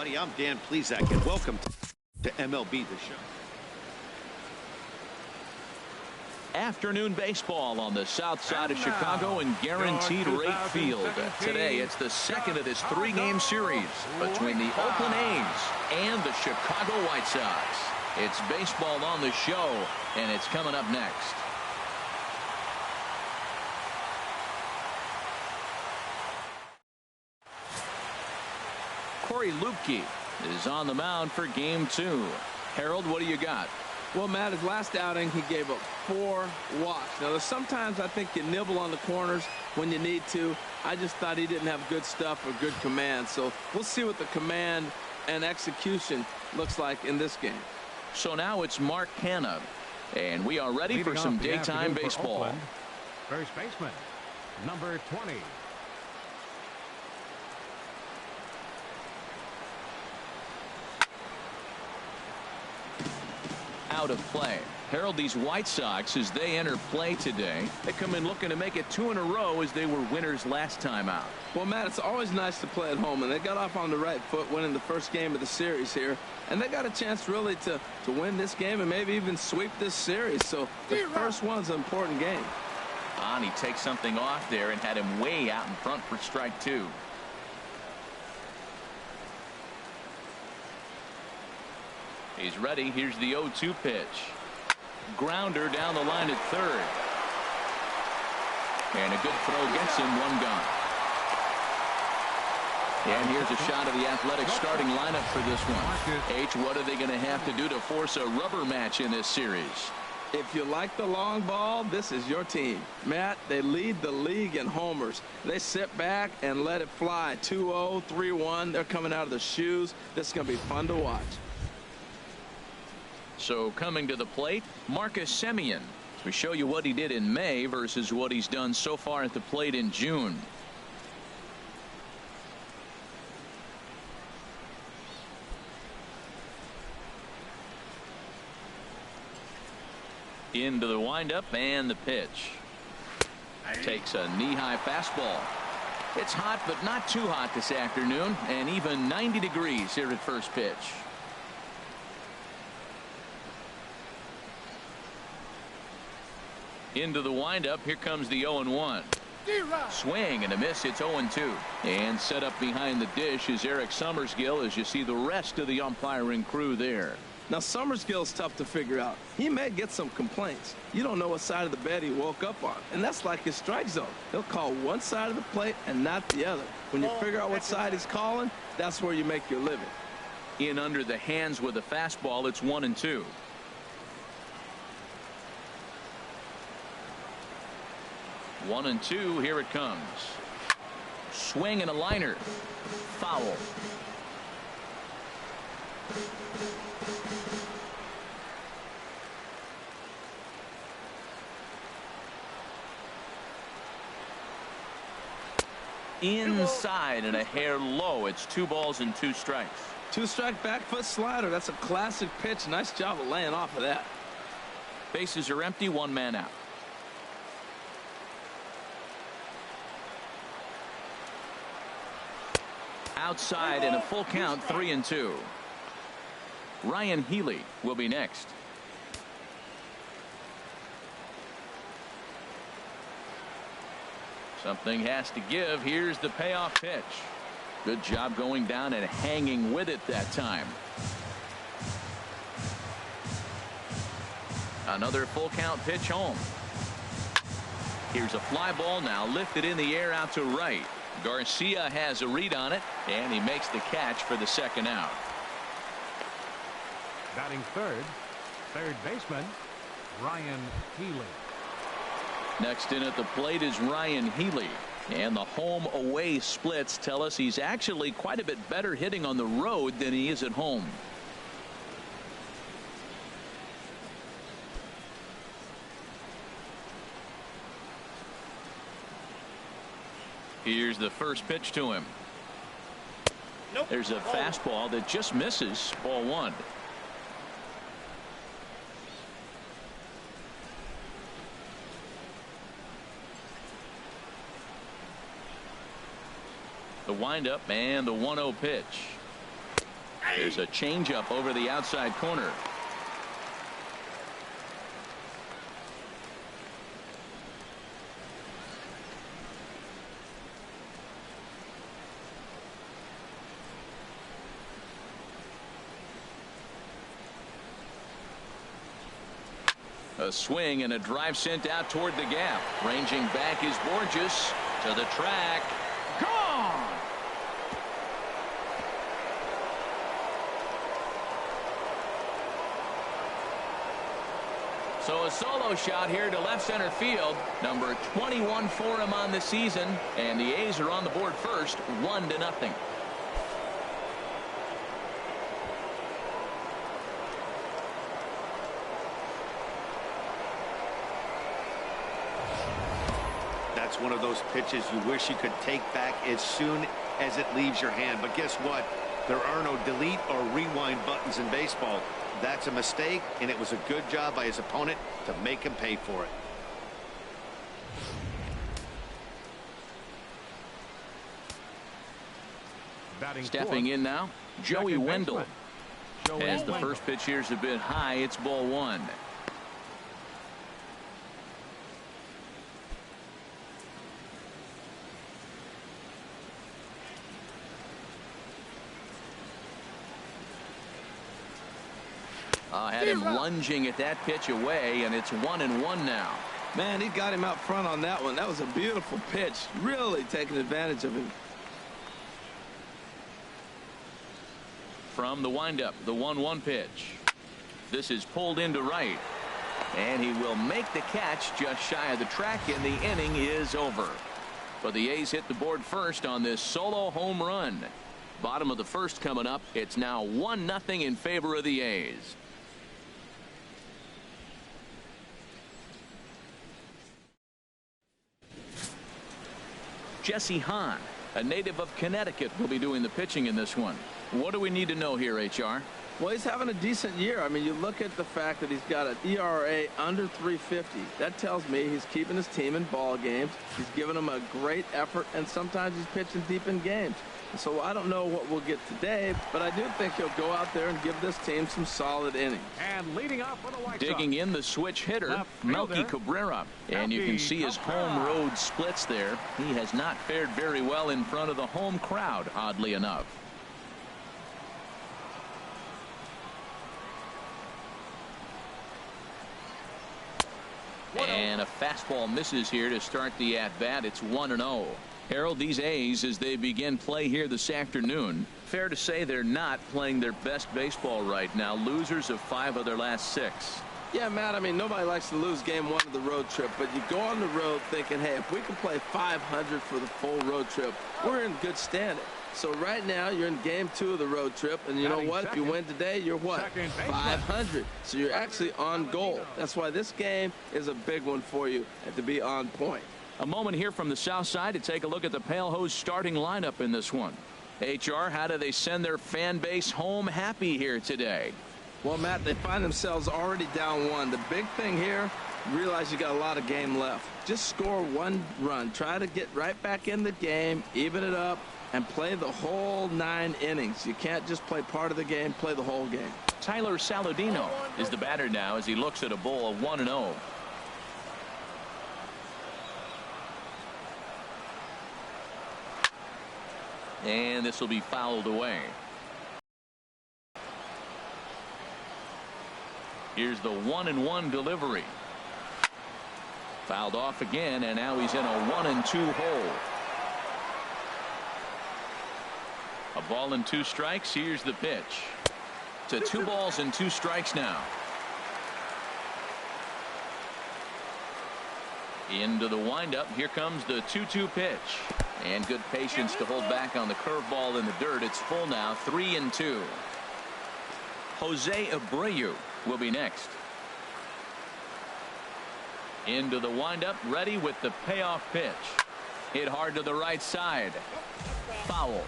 everybody. I'm Dan Plesac, and welcome to MLB The Show. Afternoon baseball on the south side of Chicago and Guaranteed Rate Field. Today, it's the second of this three-game series between the Oakland A's and the Chicago White Sox. It's baseball on the show, and it's coming up next. Corey Lupke is on the mound for game 2. Harold, what do you got? Well, Matt, his last outing, he gave up 4 walks. Now, there's sometimes I think you nibble on the corners when you need to. I just thought he didn't have good stuff or good command. So we'll see what the command and execution looks like in this game. So now it's Mark Canha, and we are ready for some daytime baseball. Oakland, first baseman, number 20. Out of play. Harold, these White Sox, as they enter play today, they come in looking to make it 2 in a row as they were winners last time out. Well, Matt, it's always nice to play at home, and they got off on the right foot winning the first game of the series here, and they got a chance really to win this game and maybe even sweep this series. So the first one's an important game. He takes something off there and had him way out in front for strike 2. He's ready. Here's the 0-2 pitch. Grounder down the line at third. And a good throw gets him, 1 gone. And here's a shot of the Athletics starting lineup for this one. H, what are they going to have to do to force a rubber match in this series? If you like the long ball, this is your team. Matt, they lead the league in homers. They sit back and let it fly. 2-0, 3-1. They're coming out of the shoes. This is going to be fun to watch. So coming to the plate, Marcus Semien. We show you what he did in May versus what he's done so far at the plate in June. Into the windup and the pitch. Takes a knee-high fastball. It's hot, but not too hot this afternoon, and even 90 degrees here at first pitch. Into the windup. Here comes the 0-1. Swing and a miss. It's 0-2. And set up behind the dish is Eric Summersgill, as you see the rest of the umpiring crew there. Now, Summersgill's tough to figure out. He may get some complaints. You don't know what side of the bed he woke up on, and that's like his strike zone. He'll call one side of the plate and not the other. When you figure out what side he's calling, that's where you make your living. In under the hands with a fastball. It's 1-2. 1-2. Here it comes. Swing and a liner. Foul. Inside and a hair low. It's 2 balls and 2 strikes. 2-strike back foot slider. That's a classic pitch. Nice job of laying off of that. Bases are empty. 1 man out. Outside and a full count. 3-2. Ryan Healy will be next. Something has to give. Here's the payoff pitch. Good job going down and hanging with it that time. Another full count pitch home. Here's a fly ball now lifted in the air out to right. Garcia has a read on it, and he makes the catch for the 2nd out. Batting third baseman, Ryan Healy. Next in at the plate is Ryan Healy. And the home away splits tell us he's actually quite a bit better hitting on the road than he is at home. Here's the first pitch to him. There's a fastball that just misses. Ball 1. The windup and the 1-0 pitch. There's a changeup over the outside corner. A swing and a drive sent out toward the gap. Ranging back is Borges to the track. Gone! So a solo shot here to left center field. Number 21 for him on the season. And the A's are on the board first, 1-0. That's one of those pitches you wish you could take back as soon as it leaves your hand. But guess what? There are no delete or rewind buttons in baseball. That's a mistake, and it was a good job by his opponent to make him pay for it. Stepping in now, Joey Wendell. As the first pitch here's a bit high, it's ball one. Had him lunging at that pitch away, and it's 1-1 now. Man, he got him out front on that one. That was a beautiful pitch. Really taking advantage of him. From the windup, the 1-1 pitch. This is pulled into right. And he will make the catch just shy of the track, and the inning is over. But the A's hit the board first on this solo home run. Bottom of the first coming up. It's now 1-0 in favor of the A's. Jesse Hahn, a native of Connecticut, will be doing the pitching in this one. What do we need to know here, HR? Well, he's having a decent year. I mean, you look at the fact that he's got an ERA under 350. That tells me he's keeping his team in ball games. He's giving them a great effort, and sometimes he's pitching deep in games. So I don't know what we'll get today, but I do think he'll go out there and give this team some solid innings. And leading off for the White Sox, digging in the switch hitter, Melky Cabrera. And you can see his home road splits there. He has not fared very well in front of the home crowd, oddly enough. And a fastball misses here to start the at-bat. It's 1-0. Harold, these A's, as they begin play here this afternoon, fair to say they're not playing their best baseball right now. Losers of 5 of their last 6. Yeah, Matt, I mean, nobody likes to lose game 1 of the road trip, but you go on the road thinking, hey, if we can play 500 for the full road trip, we're in good standing. So right now you're in game 2 of the road trip, and you know what? If you win today, you're what? 500. So you're actually on goal. That's why this game is a big one for you, and to be on point. A moment here from the south side to take a look at the Pale Hose starting lineup in this one. HR, how do they send their fan base home happy here today? Well, Matt, they find themselves already down 1. The big thing here, realize you got a lot of game left. Just score 1 run. Try to get right back in the game, even it up, and play the whole 9 innings. You can't just play part of the game, play the whole game. Tyler Saladino is the batter now as he looks at a bowl of 1-0. And this will be fouled away. Here's the 1-1 delivery. Fouled off again, and now he's in a 1-2 hole. A ball and 2 strikes. Here's the pitch. To 2 balls and 2 strikes now. Into the windup. Here comes the 2-2 pitch. And good patience to hold back on the curveball in the dirt. It's full now, 3-2. Jose Abreu will be next. Into the windup, ready with the payoff pitch. Hit hard to the right side. Foul.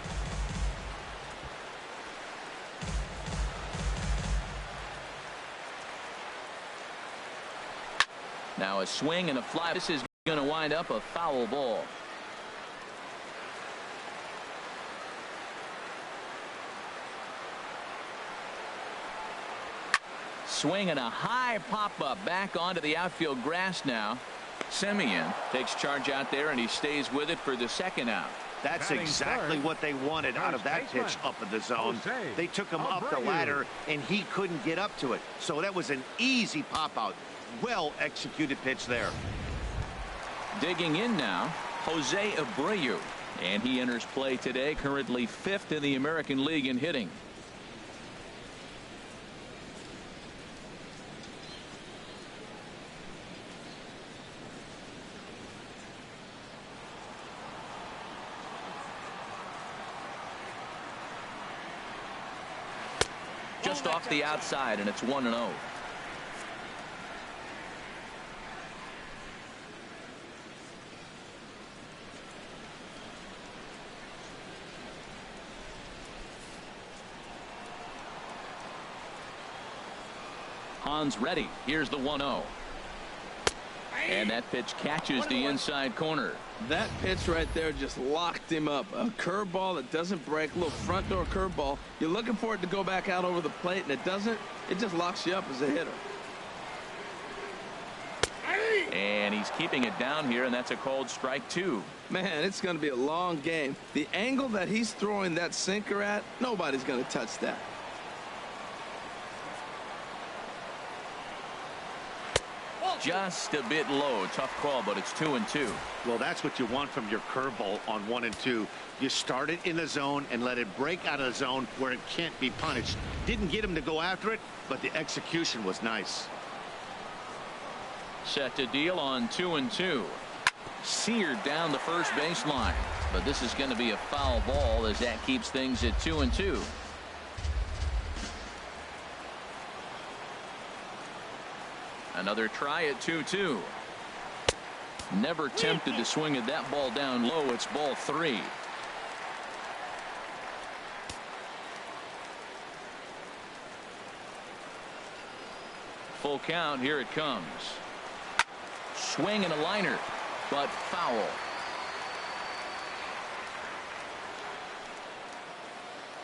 Now a swing and a fly. This is going to wind up a foul ball. swing and a high pop-up back onto the outfield grass now. Semien takes charge out there, and he stays with it for the second out. That's exactly what they wanted out of that pitch up in the zone. They took him up the ladder, and he couldn't get up to it. So that was an easy pop-out. Well-executed pitch there. Digging in now, Jose Abreu. And he enters play today, currently 5th in the American League in hitting. Just off the outside, and it's 1-0. Hans ready. Here's the 1-0. And that pitch catches the inside corner. That pitch right there just locked him up. A curveball that doesn't break, a little front door curveball. You're looking for it to go back out over the plate, and it doesn't. It just locks you up as a hitter. And he's keeping it down here, and that's a called strike 2. Man, it's going to be a long game. The angle that he's throwing that sinker at, nobody's going to touch that. Just a bit low. Tough call, but it's 2-2. Well, that's what you want from your curveball on 1 and 2. You start it in the zone and let it break out of the zone where it can't be punished. Didn't get him to go after it, but the execution was nice. Set to deal on 2-2. Seared down the first baseline, but this is going to be a foul ball as that keeps things at 2-2. Another try at 2-2. Never tempted to swing at that ball down low. It's ball 3. Full count. Here it comes. Swing and a liner, but foul.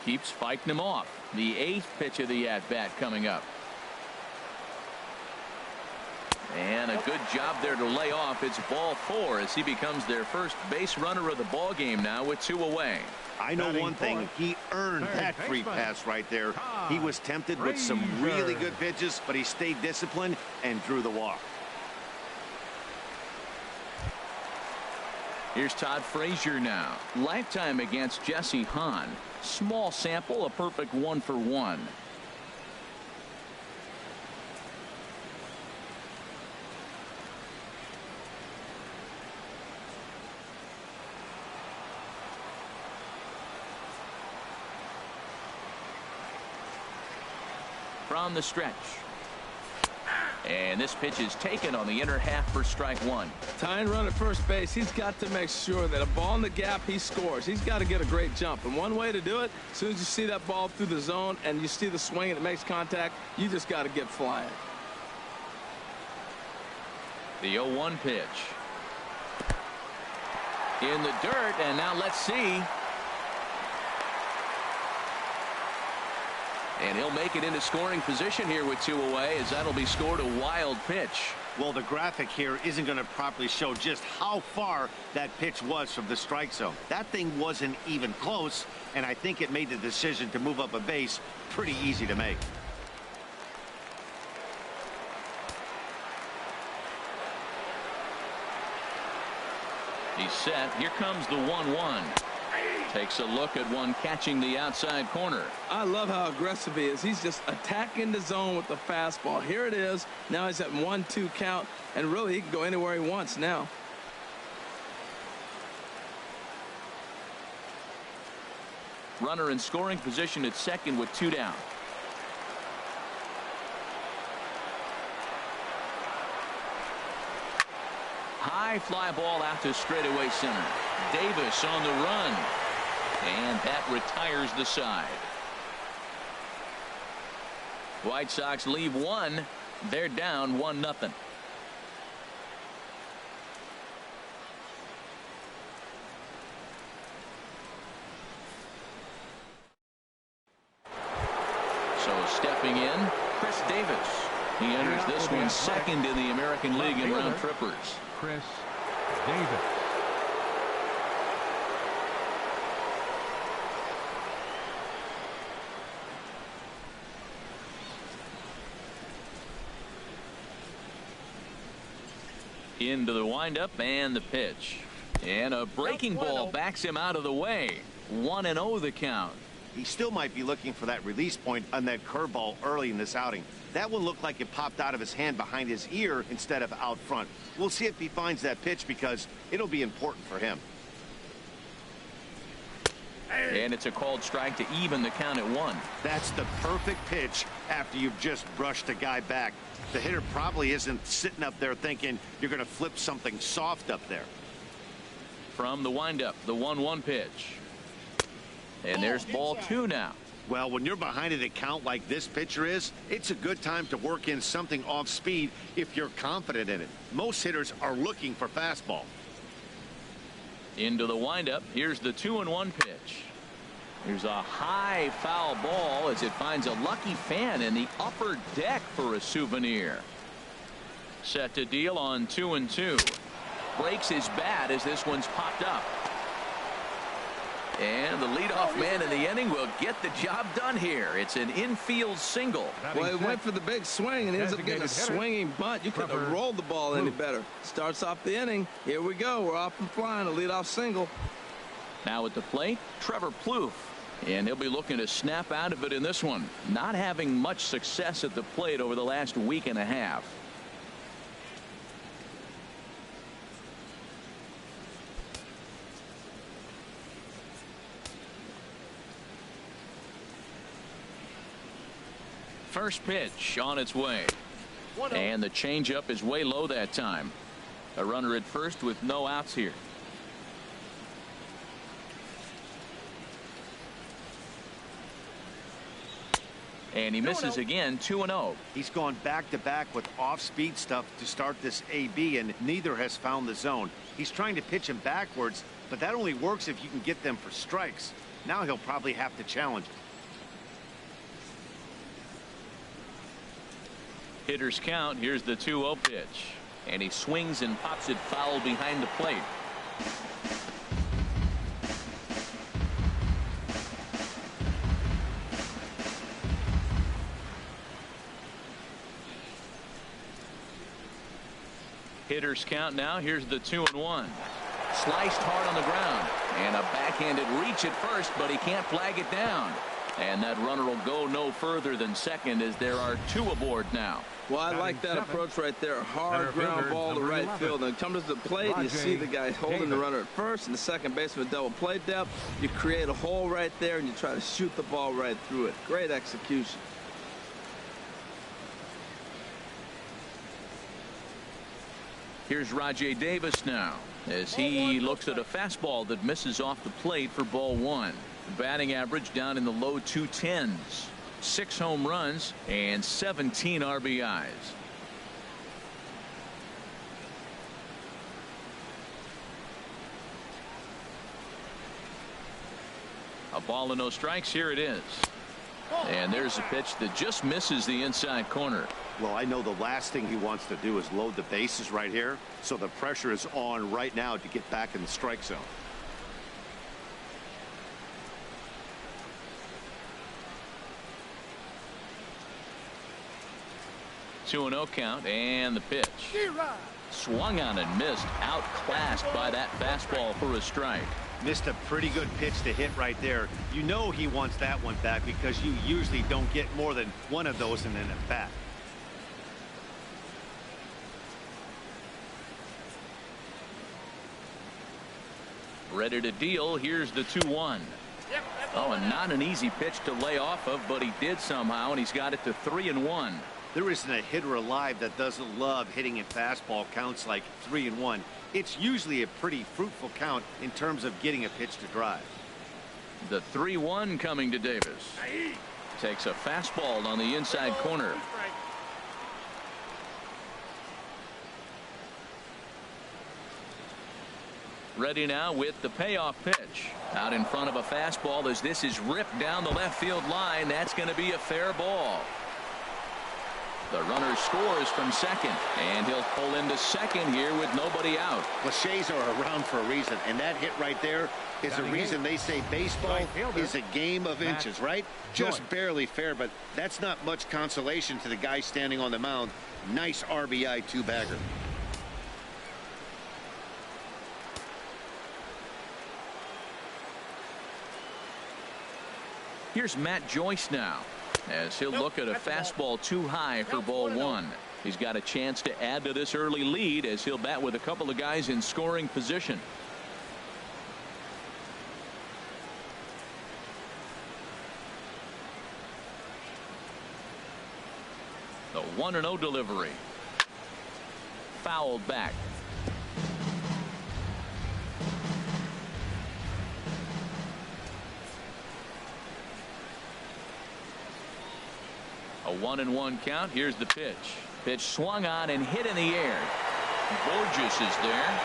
Keeps fighting him off. The 8th pitch of the at-bat coming up. And a good job there to lay off. It's ball 4 as he becomes their first base runner of the ball game now with 2 away. I know one thing. He earned that free pass right there. He was tempted with some really good pitches, but he stayed disciplined and drew the walk. Here's Todd Frazier now. Lifetime against Jesse Hahn. Small sample, a perfect 1-for-1. From the stretch. And this pitch is taken on the inner half for strike 1. Tying run at first base, he's got to make sure that a ball in the gap, he scores. He's got to get a great jump. And one way to do it, as soon as you see that ball through the zone and you see the swing and it makes contact, you just got to get flying. The 0-1 pitch. In the dirt, and now let's see. And he'll make it into scoring position here with 2 away, as that'll be scored a wild pitch. Well, the graphic here isn't going to properly show just how far that pitch was from the strike zone. That thing wasn't even close, and I think it made the decision to move up a base pretty easy to make. He's set. Here comes the 1-1. Takes a look at one catching the outside corner. I love how aggressive he is. He's just attacking the zone with the fastball. Here it is. Now he's at 1-2 count, and really he can go anywhere he wants now. Runner in scoring position at second with 2 down. High fly ball out to straightaway center. Davis on the run. And that retires the side. White Sox leave 1. They're down 1-0. So stepping in, Chris Davis. He enters this one second in the American League in round trippers. Chris Davis. Into the windup and the pitch. And a breaking ball backs him out of the way. 1-0 the count. He still might be looking for that release point on that curveball early in this outing. That one looked like it popped out of his hand behind his ear instead of out front. We'll see if he finds that pitch because it'll be important for him. And it's a called strike to even the count at 1. That's the perfect pitch after you've just brushed a guy back. The hitter probably isn't sitting up there thinking you're going to flip something soft up there. From the windup, the 1-1 pitch. And there's ball 2 now. Well, when you're behind an account like this pitcher is, it's a good time to work in something off speed if you're confident in it. Most hitters are looking for fastball. Into the windup. Here's the 2-1 pitch. Here's a high foul ball as it finds a lucky fan in the upper deck for a souvenir. Set to deal on 2-2. Breaks his bat as this one's popped up. And the leadoff man in the inning will get the job done here. It's an infield single. Well, he went for the big swing and ends up getting a swinging bunt. You couldn't have rolled the ball any better. Starts off the inning. Here we go. We're off and flying. A leadoff single. Now at the plate, Trevor Plouffe. And he'll be looking to snap out of it in this one. Not having much success at the plate over the last week and a half. First pitch on its way. And the changeup is way low that time. A runner at first with no outs here. And he misses again. 2-0. He's gone back-to-back with off-speed stuff to start this AB, and neither has found the zone. He's trying to pitch him backwards, but that only works if you can get them for strikes. Now he'll probably have to challenge it. Hitter's count. Here's the 2-0 pitch. And he swings and pops it foul behind the plate. Hitter's count now. Here's the 2-1. Sliced hard on the ground. And a backhanded reach at first, but he can't flag it down. And that runner will go no further than second as there are 2 aboard now. Well, I like that approach right there. Hard ground ball to right field. And comes to the plate, you see the guy holding the runner at first, and the second baseman double play depth. You create a hole right there, and you try to shoot the ball right through it. Great execution. Here's Rajai Davis now as he looks at a fastball that misses off the plate for ball 1. Batting average down in the low 210s. 6 home runs and 17 RBIs. A ball and no strikes. Here it is. And there's a pitch that just misses the inside corner. Well, I know the last thing he wants to do is load the bases right here, so the pressure is on right now to get back in the strike zone. Two 2-0 count and the pitch. Swung on and missed. Outclassed by that fastball for a strike. Missed a pretty good pitch to hit right there. You know he wants that one back because you usually don't get more than one of those in an at-bat. Ready to deal. Here's the 2-1. Oh, and not an easy pitch to lay off of, but he did somehow, and he's got it to 3-1. There isn't a hitter alive that doesn't love hitting in fastball counts like 3-1. It's usually a pretty fruitful count in terms of getting a pitch to drive. The 3-1 coming to Davis. Takes a fastball on the inside corner. Ready now with the payoff pitch. Out in front of a fastball as this is ripped down the left field line. That's going to be a fair ball. The runner scores from second, and he'll pull into second here with nobody out. Cliches are around for a reason, and that hit right there is the reason they say baseball is a game of inches, right? Just barely fair, but that's not much consolation to the guy standing on the mound. Nice RBI two-bagger. Here's Matt Joyce now, as he'll look at a fastball too high for ball one. He's got a chance to add to this early lead as he'll bat with a couple of guys in scoring position. The 1-0 delivery. Fouled back. A 1-1 count. Here's the pitch. Pitch swung on and hit in the air. Borges is there.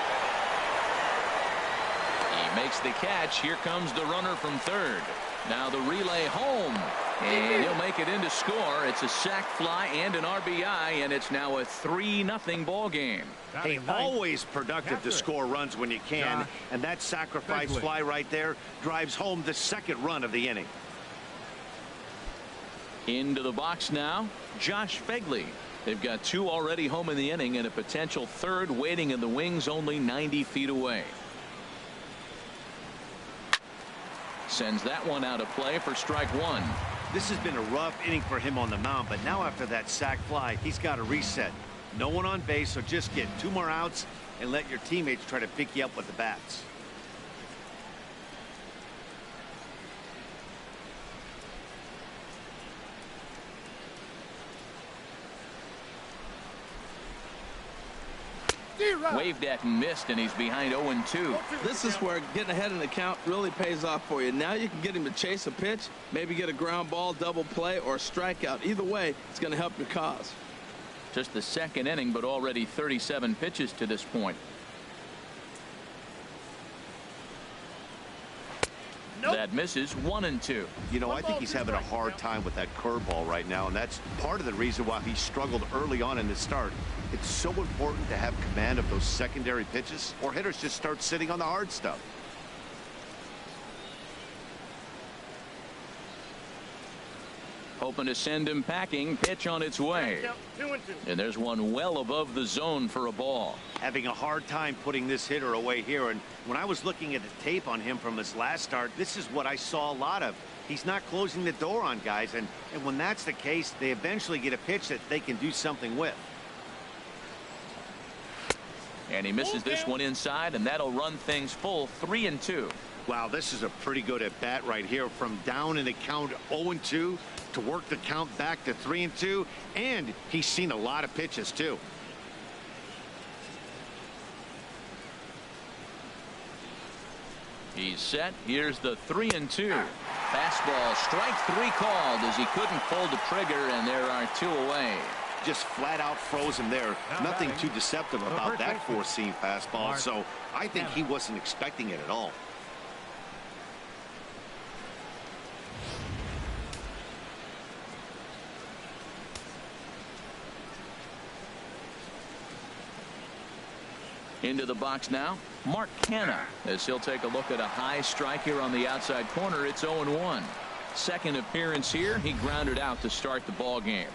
He makes the catch. Here comes the runner from third. Now the relay home, and he'll make it in to score. It's a sac fly and an RBI, and it's now a 3-0 ball game. Hey, always productive to score runs when you can, and that sacrifice fly right there drives home the second run of the inning. Into the box now, Josh Fegley. They've got two already home in the inning and a potential third waiting in the wings only 90 feet away. Sends that one out of play for strike one. This has been a rough inning for him on the mound, but now after that sac fly, he's got to reset. No one on base, so just get 2 more outs and let your teammates try to pick you up with the bats. Waved at and missed, and he's behind 0-2. This is where getting ahead in the count really pays off for you. Now you can get him to chase a pitch, maybe get a ground ball, double play, or a strikeout. Either way, it's going to help your cause. Just the second inning, but already 37 pitches to this point. That misses. 1-2. You know, I think he's having a hard time with that curveball right now, and that's part of the reason why he struggled early on in the start. It's so important to have command of those secondary pitches, or hitters just start sitting on the hard stuff. Hoping to send him packing. Pitch on its way. And there's one well above the zone for a ball. Having a hard time putting this hitter away here, and when I was looking at the tape on him from his last start, this is what I saw a lot of. He's not closing the door on guys, and when that's the case, they eventually get a pitch that they can do something with. And he misses this one inside, and that'll run things full. 3-2. Wow, this is a pretty good at bat right here, from down in the count 0-2 to work the count back to 3-2, and he's seen a lot of pitches too. He's set. Here's the 3-2. Fastball, strike 3 called as he couldn't pull the trigger, and there are 2 away. Just flat out froze him there. Nothing too deceptive about that four-seam fastball, so I think he wasn't expecting it at all. Into the box now, Mark Canha, as he'll take a look at a high strike here on the outside corner. It's 0-1. Second appearance here. He grounded out to start the ball game.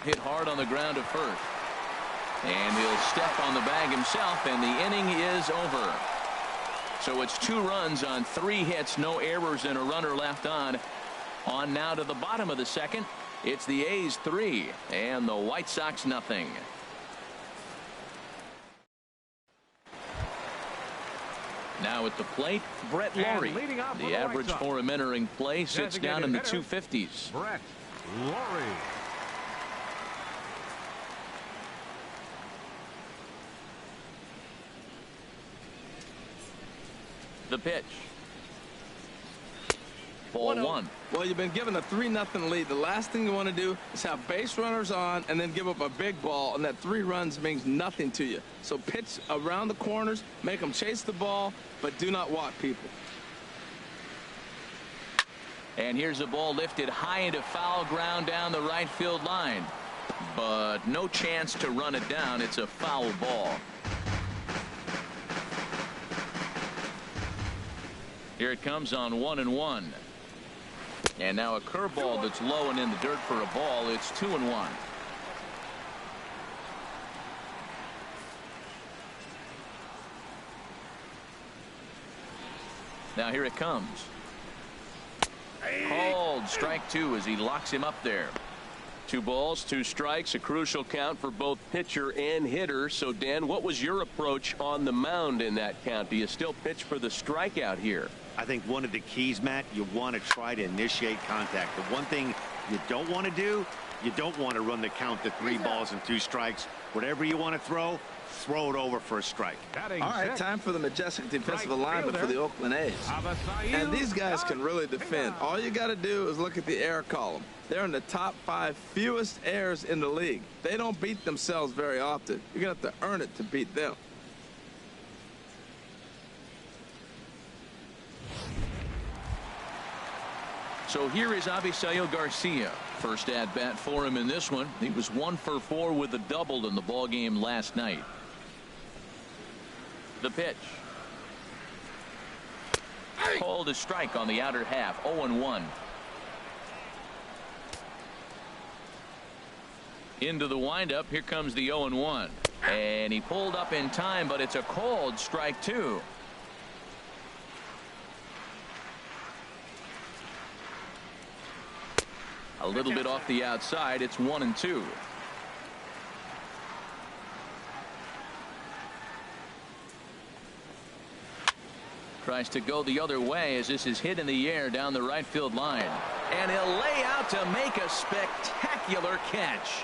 Hit hard on the ground to first. And he'll step on the bag himself, and the inning is over. So it's 2 runs on 3 hits, no errors, and a runner left on. On now to the bottom of the second. It's the A's 3 and the White Sox nothing. Now at the plate, Brett Lawrie. The average for him entering play sits down in the 250s. Brett Lawrie. The pitch. Ball 1. Well, you've been given a 3-0 lead. The last thing you want to do is have base runners on and then give up a big ball, and that 3 runs means nothing to you. So pitch around the corners, make them chase the ball, but do not walk people. And here's a ball lifted high into foul ground down the right field line. But no chance to run it down. It's a foul ball. Here it comes on 1-1. And now a curveball that's low and in the dirt for a ball. It's 2-1. Now here it comes. Called strike 2 as he locks him up there. 2 balls, 2 strikes, a crucial count for both pitcher and hitter. So, Dan, what was your approach on the mound in that count? Do you still pitch for the strikeout here? I think one of the keys, Matt, you want to try to initiate contact. The one thing you don't want to do, you don't want to run the count to 3 balls and 2 strikes. Whatever you want to throw it over for a strike. All right, time for the majestic defensive alignment for the Oakland A's. And these guys can really defend. All you got to do is look at the error column. They're in the top 5 fewest errors in the league. They don't beat themselves very often. You're going to have to earn it to beat them. So here is Avisail Garcia. First at bat for him in this one. He was 1 for 4 with a double in the ball game last night. The pitch. Called a strike on the outer half. 0-1. Into the windup. Here comes the 0-1. And he pulled up in time, but it's a called strike 2. A little bit off the outside. It's 1-2. Tries to go the other way as this is hit in the air down the right field line. And he'll lay out to make a spectacular catch.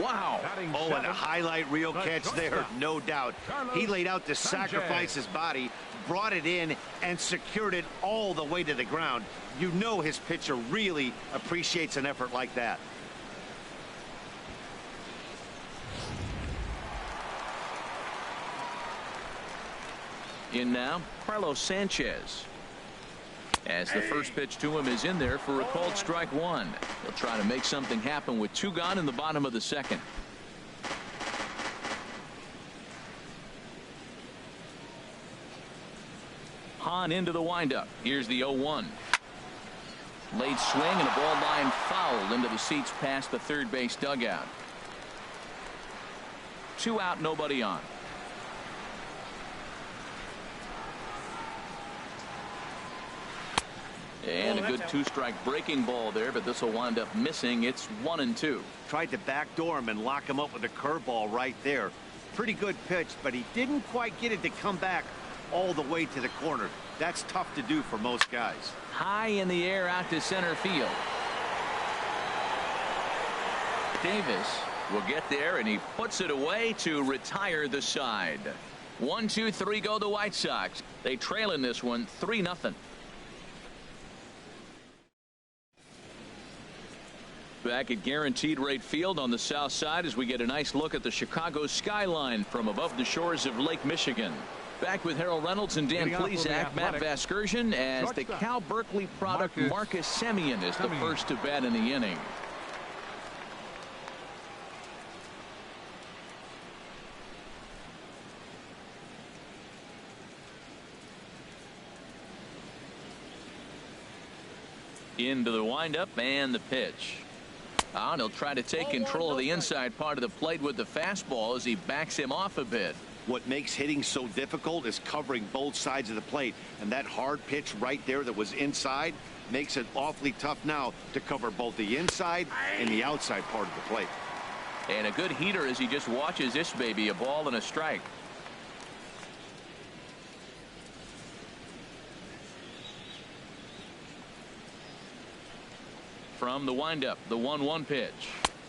Wow. Oh, and a highlight reel catch there, no doubt. He laid out to sacrifice his body, brought it in, and secured it all the way to the ground. You know his pitcher really appreciates an effort like that. In now, Carlos Sanchez. As the first pitch to him is in there for a called strike 1. He'll try to make something happen with 2 gone in the bottom of the second. Hahn into the windup. Here's the 0-1. Late swing and a ball line foul into the seats past the third base dugout. 2 out, nobody on. And a good 2-strike breaking ball there, but this will wind up missing. It's 1-2. Tried to backdoor him and lock him up with a curveball right there. Pretty good pitch, but he didn't quite get it to come back all the way to the corner. That's tough to do for most guys. High in the air out to center field. Davis will get there, and he puts it away to retire the side. 1-2-3 go the White Sox. They trail in this one 3-0. Back at Guaranteed Rate Field on the south side as we get a nice look at the Chicago skyline from above the shores of Lake Michigan. Back with Harold Reynolds and Dan Plesac, Matt Vasgersian, as the Cal Berkeley product Marcus Semien is the first to bat in the inning. Into the windup and the pitch. And he'll try to take control of the inside part of the plate with the fastball as he backs him off a bit. What makes hitting so difficult is covering both sides of the plate, and that hard pitch right there that was inside makes it awfully tough now to cover both the inside and the outside part of the plate. And a good heater as he just watches this baby, a ball and a strike. From the windup, the 1-1 pitch.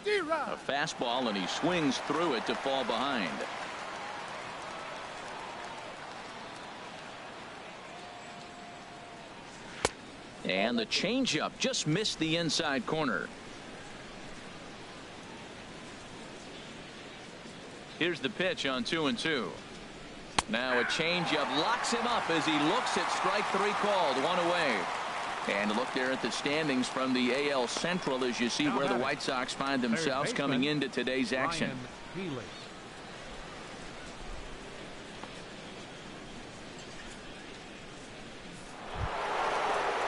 A fastball, and he swings through it to fall behind. And the changeup just missed the inside corner. Here's the pitch on 2-2. Now a changeup locks him up as he looks at strike 3 called, 1 away. And look there at the standings from the AL Central as you see where the White Sox find themselves coming into today's action.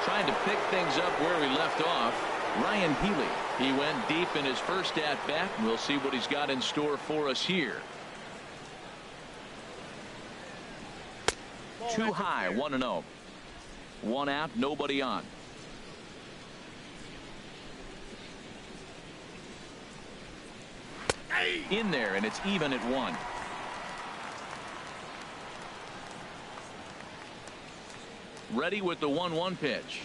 Trying to pick things up where we left off, Ryan Healy. He went deep in his first at-bat. We'll see what he's got in store for us here. Too high, 1-0. 1 out, nobody on. In there, and it's even at 1. Ready with the 1-1 pitch.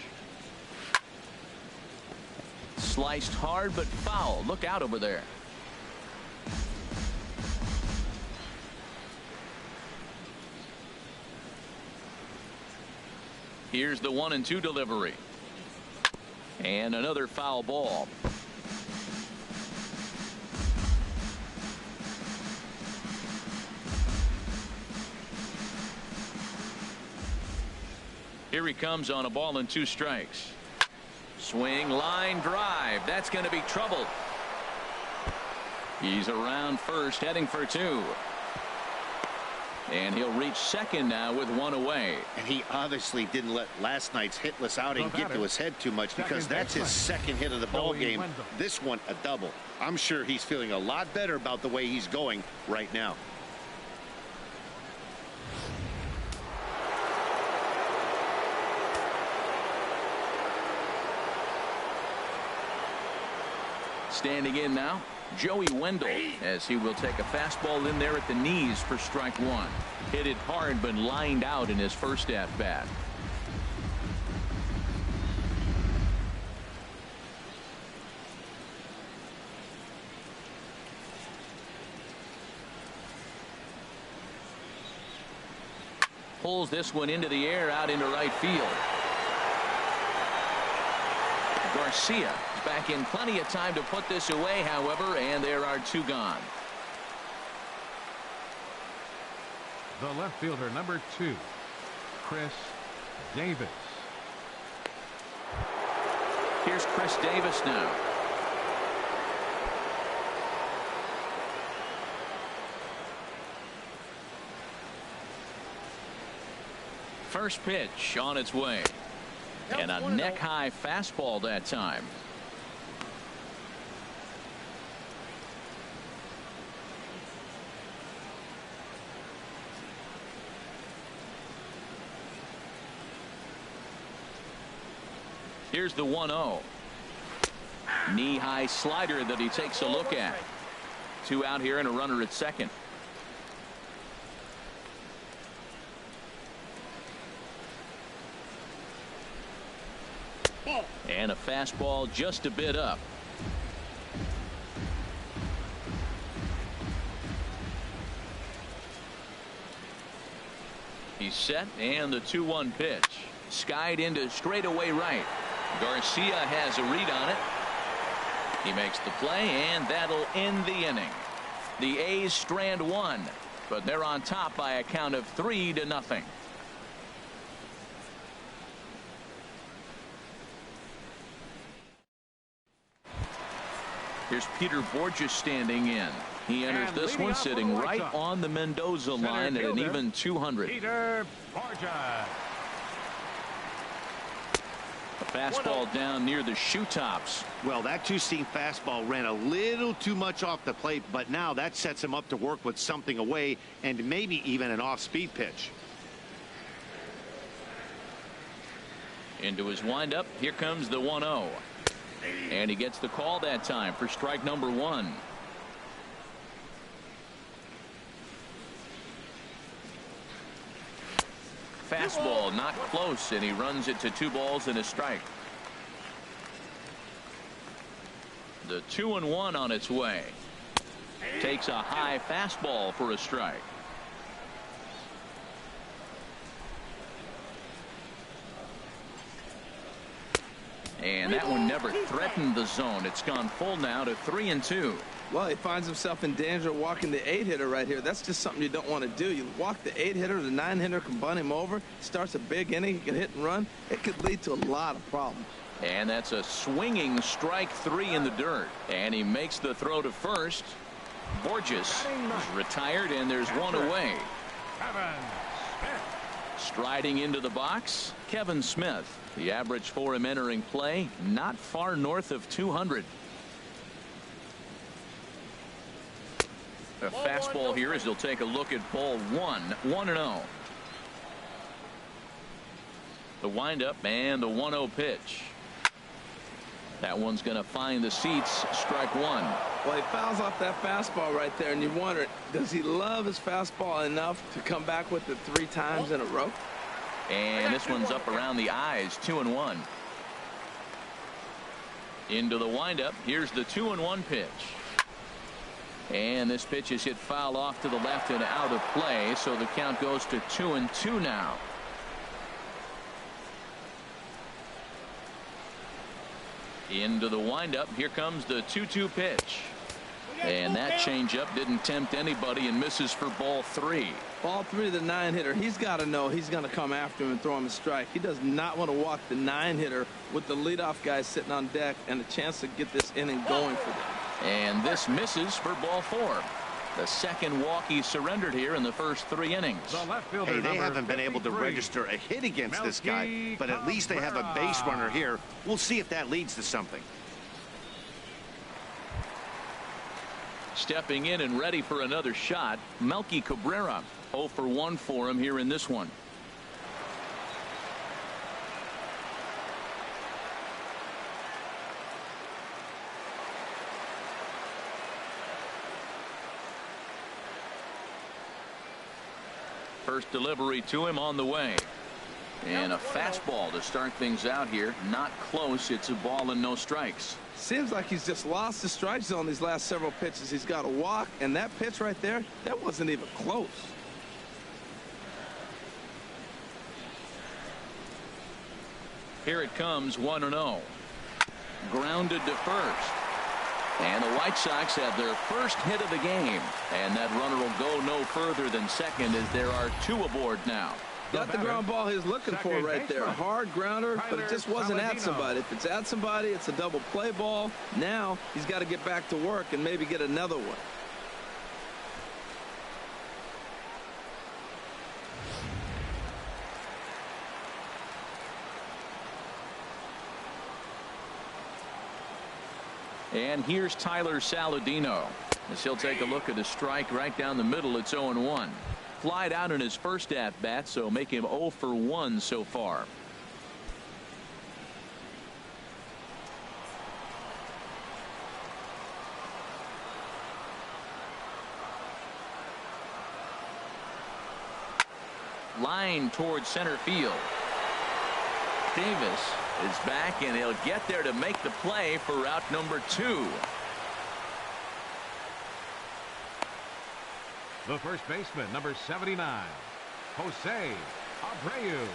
Sliced hard but foul. Look out over there. Here's the 1-2 delivery. And another foul ball. Here he comes on a ball and 2 strikes. Swing, line drive. That's going to be trouble. He's around first, heading for 2. And he'll reach second now with 1 away. And he obviously didn't let last night's hitless outing get to his head too much, because that's his second hit of the ball game. This one a double. I'm sure he's feeling a lot better about the way he's going right now. Standing in now, Joey Wendell, as he will take a fastball in there at the knees for strike 1. Hit it hard but lined out in his first at-bat. Pulls this one into the air out into right field. Garcia is back in plenty of time to put this away, however, and there are 2 gone. The left fielder, number 2, Chris Davis. Here's Chris Davis now. First pitch on its way. And a neck-high fastball that time. Here's the 1-0. Knee-high slider that he takes a look at. 2 out here and a runner at second. And a fastball just a bit up. He's set, and the 2-1 pitch. Skied into straightaway right. Garcia has a read on it. He makes the play, and that'll end the inning. The A's strand 1, but they're on top by a count of 3-0. Here's Peter Borges standing in. He enters this one sitting right on the Mendoza line at an even 200. Peter Borges. A fastball down near the shoe tops. Well, that 2-seam fastball ran a little too much off the plate, but now that sets him up to work with something away and maybe even an off-speed pitch. Into his windup. Here comes the 1-0. And he gets the call that time for strike number 1. Fastball not close, and he runs it to 2 balls and a strike. The 2-1 on its way. Takes a high fastball for a strike. And that one never threatened the zone. It's gone full now to 3-2. Well, he finds himself in danger of walking the 8-hitter right here. That's just something you don't want to do. You walk the 8-hitter, the 9-hitter can bunt him over. Starts a big inning, he can hit and run. It could lead to a lot of problems. And that's a swinging strike 3 in the dirt. And he makes the throw to first. Borges is retired, and there's one away. Striding into the box, Kevin Smith. The average for him entering play, not far north of 200. A fastball here as he'll take a look at ball 1-0. The windup and the 1-0 pitch. That one's going to find the seats. Strike 1. Well, he fouls off that fastball right there, and you wonder, does he love his fastball enough to come back with it 3 times in a row? And this one's up around the eyes. 2-1. Into the windup. Here's the 2-1 pitch. And this pitch is hit foul off to the left and out of play, so the count goes to 2-2 now. Into the windup. Here comes the 2-2 pitch. And that changeup didn't tempt anybody and misses for ball 3. Ball 3 to the 9-hitter. He's got to know he's going to come after him and throw him a strike. He does not want to walk the 9-hitter with the leadoff guy sitting on deck and a chance to get this inning going for them. And this misses for ball 4. The second walk he surrendered here in the first 3 innings. Hey, they haven't been able to register a hit against this guy, but at least they have a base runner here. We'll see if that leads to something. Stepping in and ready for another shot, Melky Cabrera. 0 for 1 for him here in this one. First delivery to him on the way. And a fastball to start things out here. Not close. It's a ball and no strikes. Seems like he's just lost the strike zone these last several pitches. He's got to walk, and that pitch right there, that wasn't even close. Here it comes, 1-0. Grounded to first. And the White Sox have their first hit of the game. And that runner will go no further than second as there are 2 aboard now. Got the ground ball he's looking for right there. Hard grounder, but it just wasn't at somebody. If it's at somebody, it's a double play ball. Now he's got to get back to work and maybe get another one. And here's Tyler Saladino as he'll take a look at a strike right down the middle. It's 0-1. Flied out in his first at bat, so make him 0 for 1 so far. Line towards center field. Davis is back, and he'll get there to make the play for route number 2. The first baseman, number 79, Jose Abreu.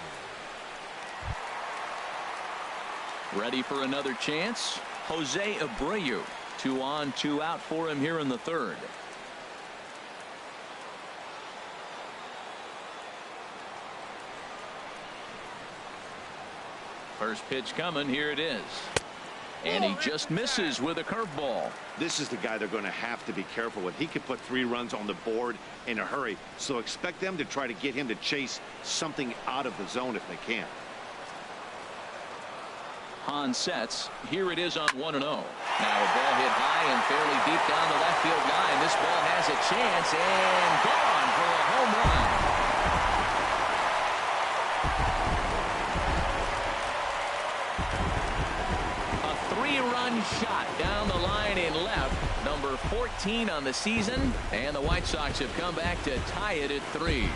Ready for another chance. Jose Abreu. 2 on, 2 out for him here in the 3rd. First pitch coming. Here it is. And he just misses with a curveball. This is the guy they're going to have to be careful with. He could put 3 runs on the board in a hurry, so expect them to try to get him to chase something out of the zone if they can. Hahn sets. Here it is on 1-0. Now a ball hit high and fairly deep down the left field line. This ball has a chance and gone for a home run. Shot down the line in left, number 14 on the season, and the White Sox have come back to tie it at 3.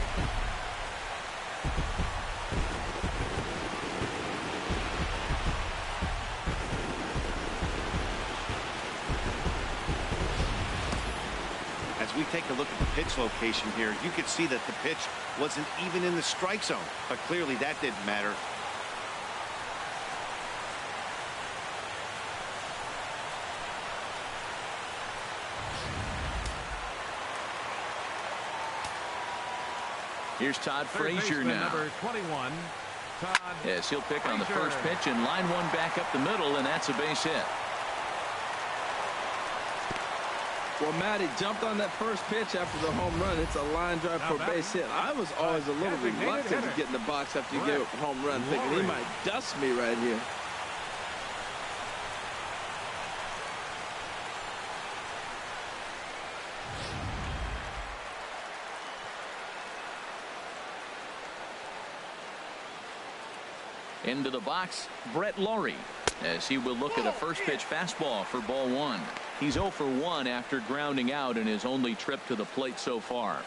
As we take a look at the pitch location here, you could see that the pitch wasn't even in the strike zone, but clearly that didn't matter. Here's Todd Third Frazier baseman, now. number 21, Todd Yes, he'll pick on the Frazier. first pitch and line one back up the middle, and that's a base hit. Well, Matty jumped on that first pitch after the home run. It's a line drive for a base hit. I was always a little reluctant to get in the box after you gave up a home run, thinking he might dust me right here. Into the box, Brett Laurie, as he will look at a first pitch fastball for ball one. He's 0 for 1 after grounding out in his only trip to the plate so far.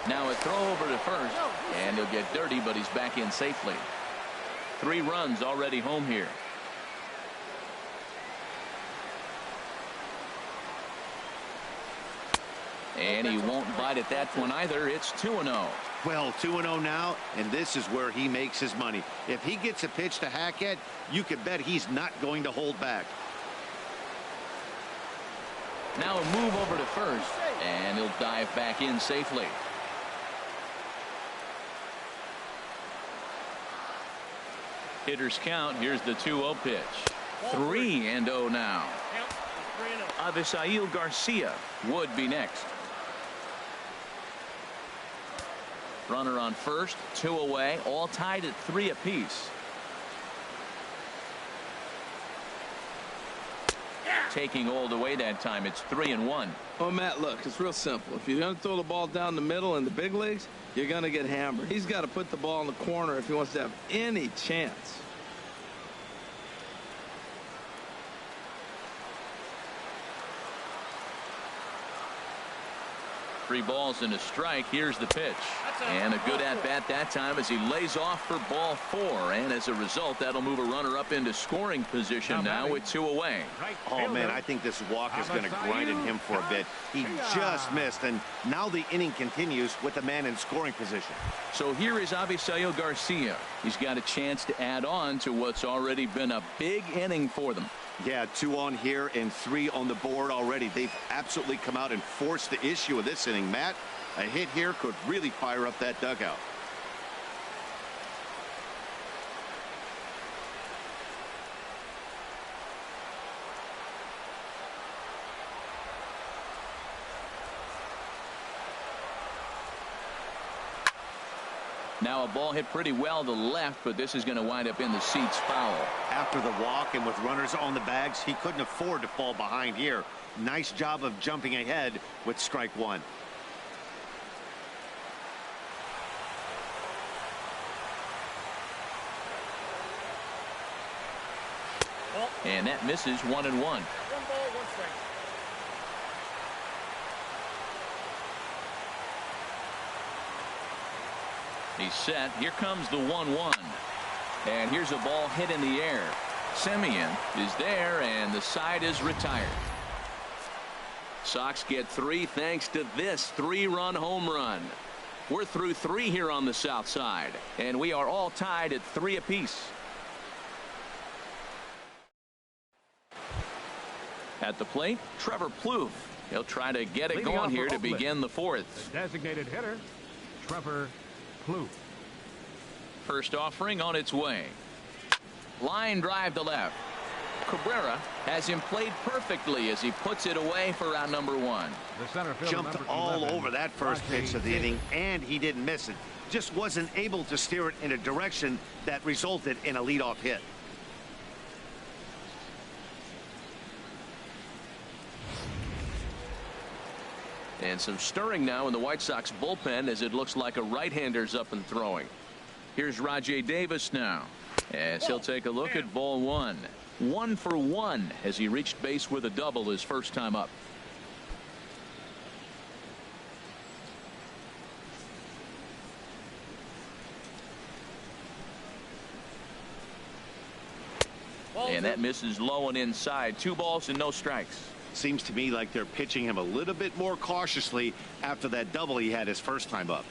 Now a throw over to first, and he'll get dirty, but he's back in safely. 3 runs already home here. And he won't bite at that one either. It's 2-0. Well, 2-0 now, and this is where he makes his money. If he gets a pitch to hack at, you can bet he's not going to hold back. Now a move over to first, and he'll dive back in safely. Hitters count. Here's the 2-0 pitch. 3-0 now. Avisail Garcia would be next. Runner on first, 2 away, all tied at 3 apiece. Taking all the way that time. It's 3-1. Oh, Matt, look, it's real simple. If you're going to throw the ball down the middle in the big leagues, you're going to get hammered. He's got to put the ball in the corner if he wants to have any chance. Three balls and a strike. Here's the pitch. And a good at-bat that time as he lays off for ball 4. And as a result, that'll move a runner up into scoring position now with 2 away. Oh, man, I think this walk is going to grind in him for a bit. He just missed, and now the inning continues with a man in scoring position. So here is Avisail Garcia. He's got a chance to add on to what's already been a big inning for them. Yeah, 2 on here and 3 on the board already. They've absolutely come out and forced the issue of this inning. Matt, a hit here could really fire up that dugout. Now a ball hit pretty well to left, but this is going to wind up in the seats foul. After the walk and with runners on the bags, he couldn't afford to fall behind here. Nice job of jumping ahead with strike 1. And that misses 1-1. 1 ball, 1 strike. He's set. Here comes the 1-1. And here's a ball hit in the air. Semien is there, and the side is retired. Sox get 3 thanks to this 3-run home run. We're through 3 here on the south side, and we are all tied at 3 apiece. At the plate, Trevor Plouffe. He'll try to get it going here to begin the 4th. The designated hitter, Trevor Plouffe. First offering on its way. Line drive to left. Cabrera has him played perfectly as he puts it away for round number 1. The center fielder, Jumped number all 11, over that first pitch of the inning, and he didn't miss it. Just wasn't able to steer it in a direction that resulted in a leadoff hit. And some stirring now in the White Sox bullpen as it looks like a right-hander's up and throwing. Here's Rajay Davis now as he'll take a look at ball 1. 1 for 1 as he reached base with a double his first time up. And that misses low and inside. 2 balls and no strikes. Seems to me like they're pitching him a little bit more cautiously after that double he had his first time up.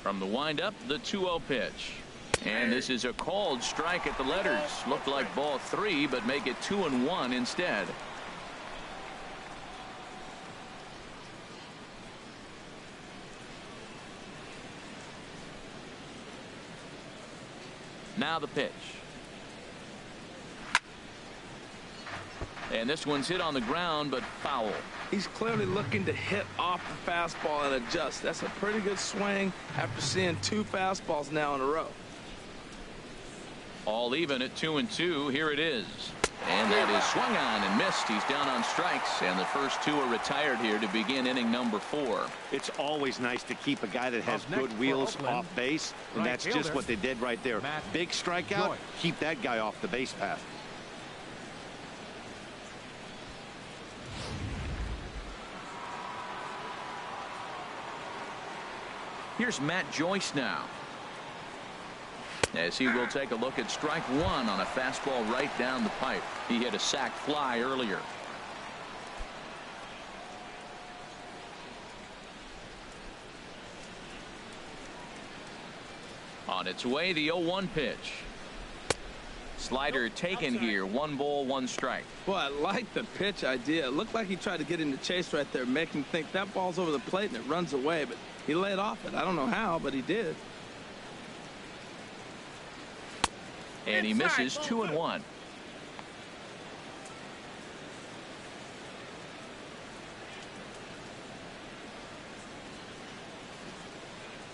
From the windup, the 2-0 pitch. And this is a called strike at the letters. Looked like ball 3, but make it 2-1 instead. Now the pitch. And this one's hit on the ground, but foul. He's clearly looking to hit off the fastball and adjust. That's a pretty good swing after seeing 2 fastballs now in a row. All even at 2-2. Here it is. And that is swung on and missed. He's down on strikes, and the first 2 are retired here to begin inning number 4. It's always nice to keep a guy that has good wheels off base, and that's just what they did right there. Big strikeout, keep that guy off the base path. Here's Matt Joyce now, as he will take a look at strike 1 on a fastball right down the pipe. He hit a sac fly earlier. On its way, the 0-1 pitch. Slider taken here. 1 ball, 1 strike. Boy, I like the pitch idea. It looked like he tried to get in the chase right there, make him think that ball's over the plate and it runs away, but he laid off it. I don't know how, but he did. And he misses 2-1.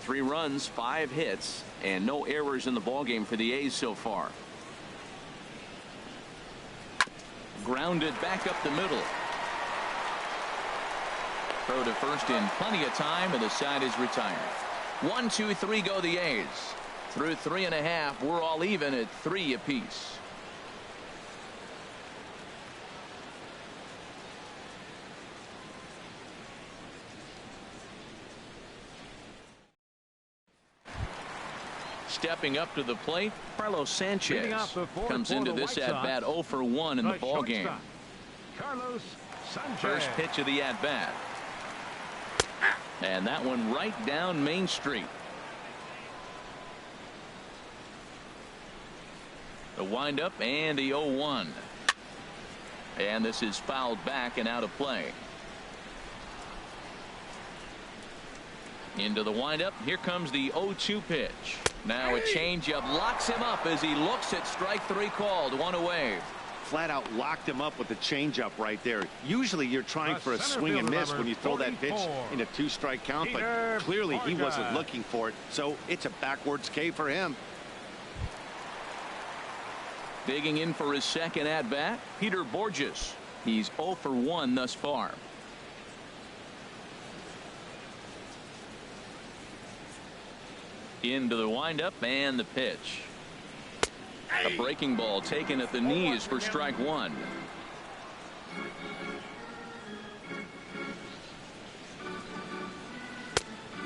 Three runs, 5 hits, and no errors in the ballgame for the A's so far. Grounded back up the middle. Throw to first in plenty of time, and the side is retired. 1, 2, 3 go the A's. Through 3.5, we're all even at 3 apiece. Stepping up to the plate, Carlos Sanchez comes into this at-bat 0 for 1 in the ballgame. Carlos Sanchez. First pitch of the at-bat. And that one right down Main Street. The windup and the 0-1. And this is fouled back and out of play. Into the windup. Here comes the 0-2 pitch. Now a changeup locks him up as he looks at strike 3 called. 1 away. Flat out locked him up with the changeup right there. Usually you're trying for a swing and miss when you throw that pitch in a 2-strike count, but clearly he wasn't looking for it, so it's a backwards K for him. Digging in for his second at-bat, Peter Borges. He's 0 for 1 thus far. Into the windup and the pitch. A breaking ball taken at the knees for strike 1.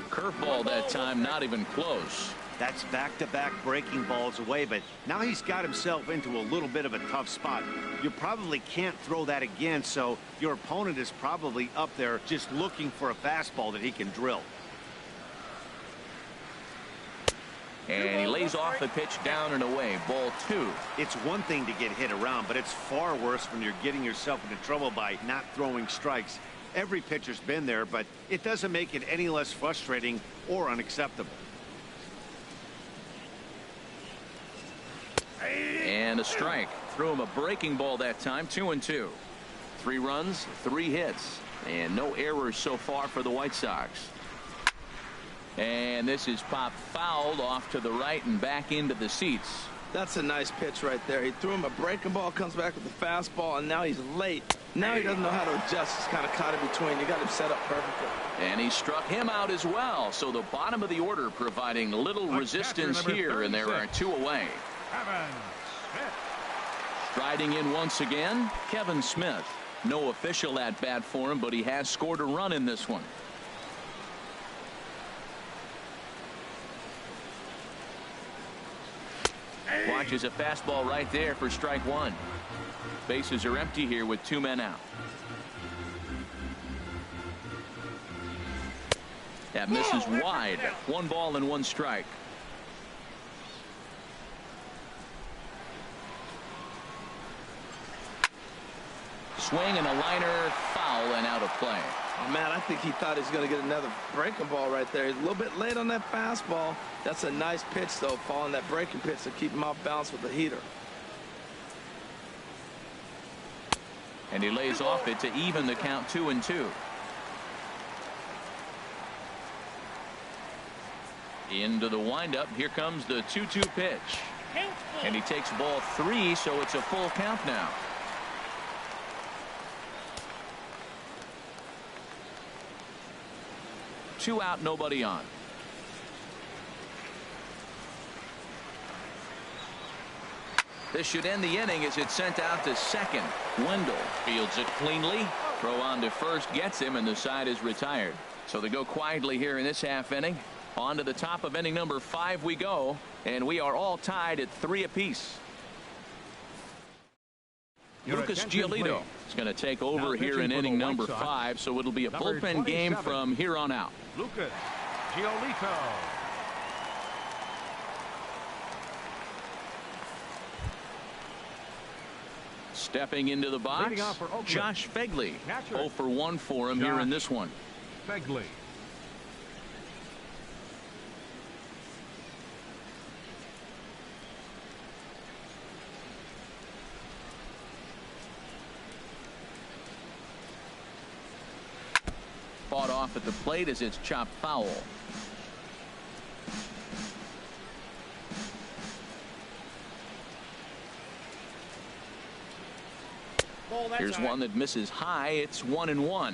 Curveball that time, not even close. That's back-to-back breaking balls away, but now he's got himself into a little bit of a tough spot. You probably can't throw that again, so your opponent is probably up there just looking for a fastball that he can drill. And he lays off the pitch down and away. Ball 2. It's one thing to get hit around, but it's far worse when you're getting yourself into trouble by not throwing strikes. Every pitcher's been there, but it doesn't make it any less frustrating or unacceptable. And a strike. Threw him a breaking ball that time. 2-2. 3 runs, 3 hits, and no errors so far for the White Sox. And this is popped fouled off to the right and back into the seats. That's a nice pitch right there. He threw him a breaking ball, comes back with the fastball, and now he's late. Now he doesn't know how to adjust. He's kind of caught in between. You got him set up perfectly. And he struck him out as well. So the bottom of the order providing little resistance here, and there are 2 away. Striding in once again, Kevin Smith. No official at bat for him, but he has scored a run in this one. Watches a fastball right there for strike 1. Bases are empty here with 2 men out. That misses wide. 1 ball and 1 strike. swing and a liner, foul and out of play. Oh, man, I think he thought he was going to get another breaking ball right there. He's a little bit late on that fastball. That's a nice pitch, though, following that breaking pitch to keep him off balance with the heater. And he lays off it to even the count 2-2. Into the windup. Here comes the 2-2 pitch. And he takes ball 3, so it's a full count now. Two out, nobody on. This should end the inning as it's sent out to second. Wendell fields it cleanly. Throw on to first gets him, and the side is retired. So they go quietly here in this half inning. On to the top of inning number 5 we go, and we are all tied at 3 apiece. Lucas Giolito is going to take over here in inning number 5, so it'll be a bullpen game from here on out. Lucas Giolito. Stepping into the box, Josh Fegley. 0 for 1 for him here in this one. Fegley. Fought off at the plate as it's chopped foul. Here's one that misses high. It's 1-1.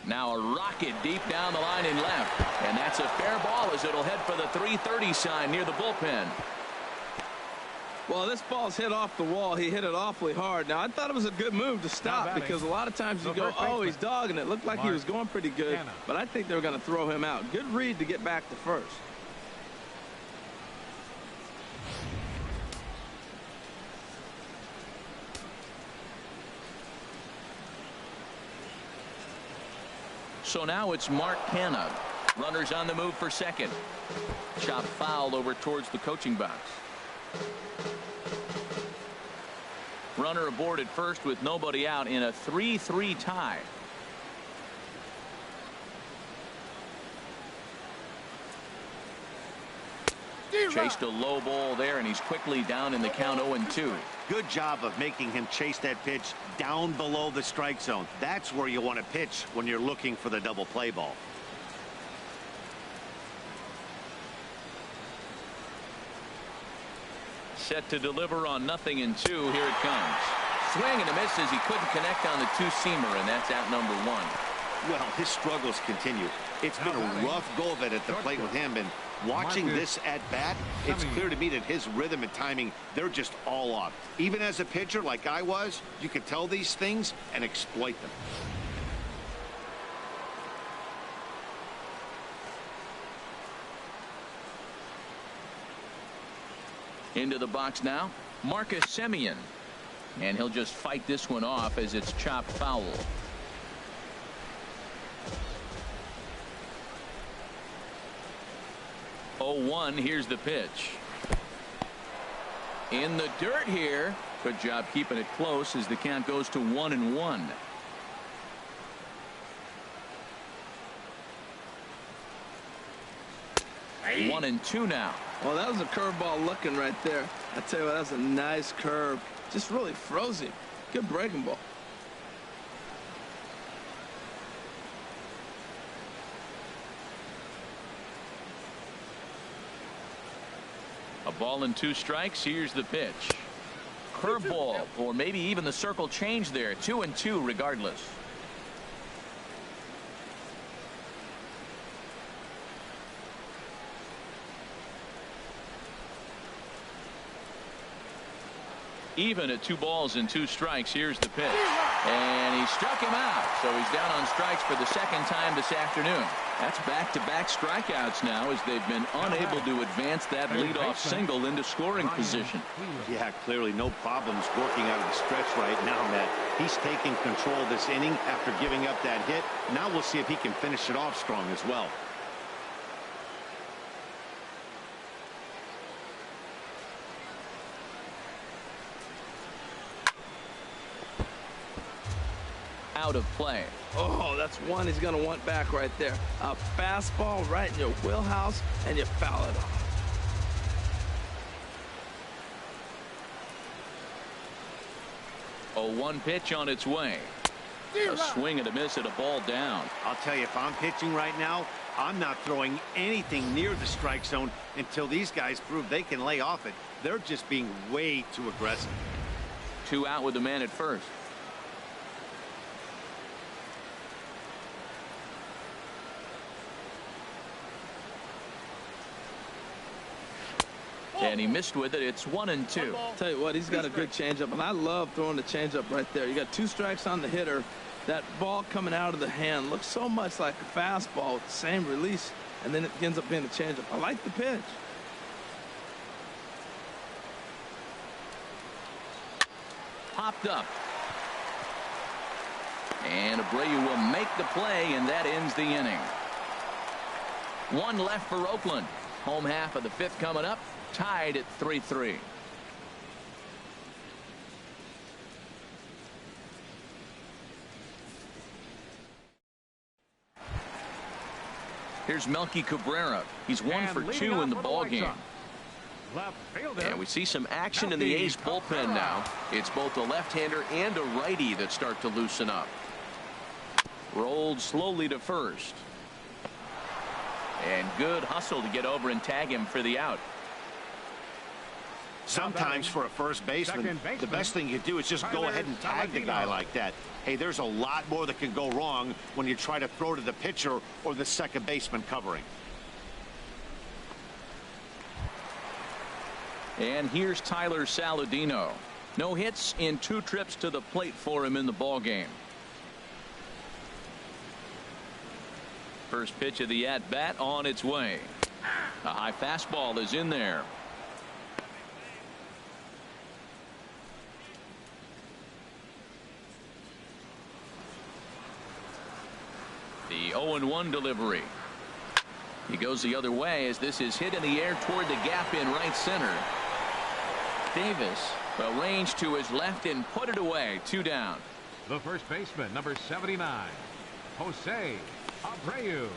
Now a rocket deep down the line and left, and that's a fair ball as it'll head for the 330 sign near the bullpen. Well, this ball's hit off the wall. He hit it awfully hard. Now, I thought it was a good move to stop because a lot of times you go, oh, he's dogging it. Looked like he was going pretty good, but I think they were going to throw him out. Good read to get back to first. So now it's Mark Canha. Runners on the move for second. Chop foul over towards the coaching box. Runner aboard at first with nobody out in a 3-3 tie. Chased a low ball there, and he's quickly down in the count 0-2. Good job of making him chase that pitch down below the strike zone. That's where you want to pitch when you're looking for the double play ball. Set to deliver on 0-2. Here it comes. Swing and a miss as he couldn't connect on the two-seamer, and that's out number 1. Well, his struggles continue. It's been a rough go of it at the plate with him, and watching this at bat, it's clear to me that his rhythm and timing, they're just all off. Even as a pitcher like I was, you could tell these things and exploit them. Into the box now, Marcus Semien. And he'll just fight this one off as it's chopped foul. 0-1. Here's the pitch. In the dirt here. Good job keeping it close as the count goes to 1-1. Hey. 1-2 now. Well, that was a curveball looking right there. I tell you what, that's a nice curve. Just really froze him. Good breaking ball. A ball and 2 strikes. Here's the pitch. Curveball, or maybe even the circle change there. 2-2 regardless. Even at 2 balls and 2 strikes. Here's the pitch. And he struck him out. So he's down on strikes for the second time this afternoon. That's back-to-back strikeouts now as they've been unable to advance that leadoff single into scoring position. Yeah, clearly no problems working out of the stretch right now, Matt. He's taking control of this inning after giving up that hit. Now we'll see if he can finish it off strong as well. out of play. Oh, that's one he's going to want back right there. A fastball right in your wheelhouse, and you foul it off. Oh, 1 pitch on its way. A swing and a miss and a ball down. I'll tell you, if I'm pitching right now, I'm not throwing anything near the strike zone until these guys prove they can lay off it. They're just being way too aggressive. 2 out with the man at first. And he missed with it. It's 1-2. Tell you what, he's got a good changeup, and I love throwing the changeup right there. You got 2 strikes on the hitter. That ball coming out of the hand looks so much like a fastball with the same release, and then it ends up being a changeup. I like the pitch. Popped up. And Abreu will make the play, and that ends the inning. 1 left for Oakland. Home half of the 5th coming up. Tied at 3-3. Here's Melky Cabrera. He's 1 for 2 in the ball game. And we see some action in the A's bullpen now. It's both a left-hander and a righty that start to loosen up. Rolled slowly to first. And good hustle to get over and tag him for the out. Sometimes for a first baseman, the best thing you do is just go ahead and tag the guy like that. Hey, there's a lot more that can go wrong when you try to throw to the pitcher or the second baseman covering. And here's Tyler Saladino. No hits in 2 trips to the plate for him in the ball game. First pitch of the at-bat on its way. A high fastball is in there. The 0-1 delivery. He goes the other way as this is hit in the air toward the gap in right center. Davis will range to his left and put it away. 2 down. The first baseman, number 79, Jose Abreu.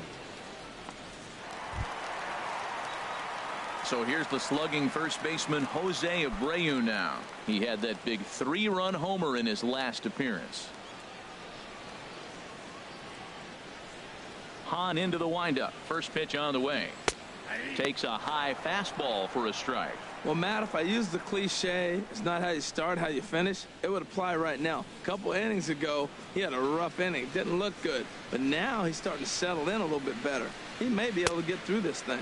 So here's the slugging first baseman Jose Abreu now. He had that big 3-run homer in his last appearance. Hahn into the windup. First pitch on the way. Takes a high fastball for a strike. Well, Matt, if I use the cliche, it's not how you start, how you finish, it would apply right now. A couple innings ago, he had a rough inning. Didn't look good. But now he's starting to settle in a little bit better. He may be able to get through this thing.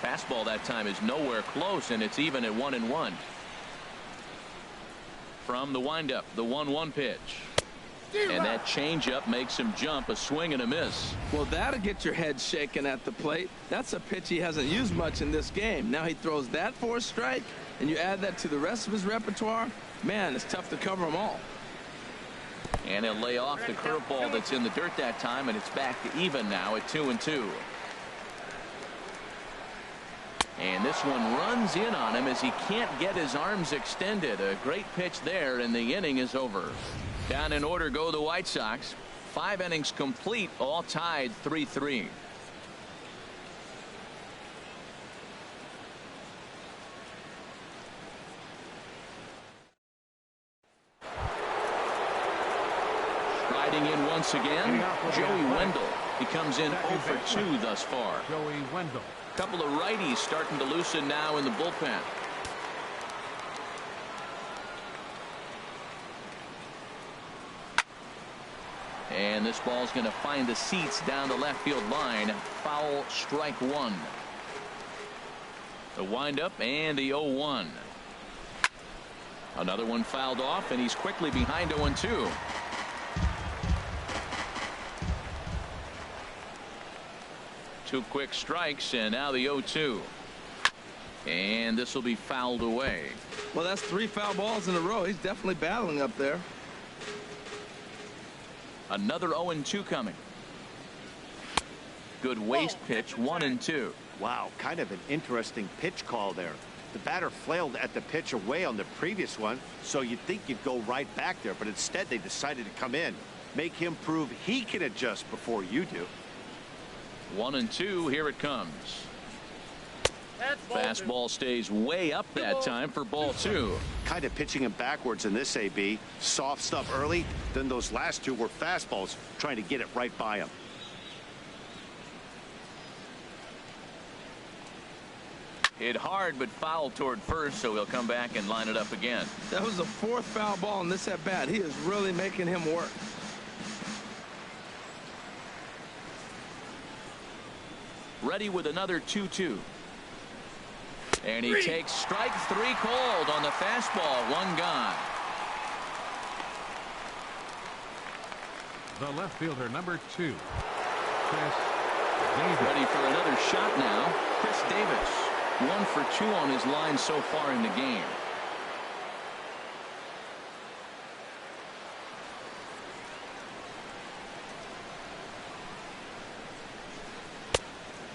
Fastball that time is nowhere close, and it's even at 1-1. From the windup, the 1-1 pitch. And that changeup makes him jump. A swing and a miss. Well, that'll get your head shaking at the plate. That's a pitch he hasn't used much in this game. Now he throws that for a strike, and you add that to the rest of his repertoire. Man, it's tough to cover them all. And he'll lay off the curveball that's in the dirt that time, and it's back to even now at 2-2. And this one runs in on him as he can't get his arms extended. A great pitch there, and the inning is over. Down in order go the White Sox. 5 innings complete, all tied 3-3. Striding in once again, Joey Wendell. He comes in 0 for 2 thus far. Joey Wendell. Couple of righties starting to loosen now in the bullpen. And this ball's going to find the seats down the left field line. Foul, strike 1. The windup and the 0-1. Another one fouled off, and he's quickly behind 0-2. Two quick strikes, and now the 0-2. And this will be fouled away. Well, that's 3 foul balls in a row. He's definitely battling up there. Another 0-2 coming. Good waist pitch, 1-2. Wow, kind of an interesting pitch call there. The batter flailed at the pitch away on the previous one, so you'd think you'd go right back there, but instead they decided to come in. Make him prove he can adjust before you do. 1-2. Here it comes. Fastball stays way up that time for ball 2. Kind of pitching him backwards in this, AB. Soft stuff early, then those last 2 were fastballs, trying to get it right by him. Hit hard but foul toward first, so he'll come back and line it up again. That was the 4th foul ball in this at bat. He is really making him work. Ready with another 2-2. And he takes strike 3 cold on the fastball. 1 gone. The left fielder, number 2, Chris Davis. Ready for another shot now. Chris Davis. 1 for 2 on his line so far in the game.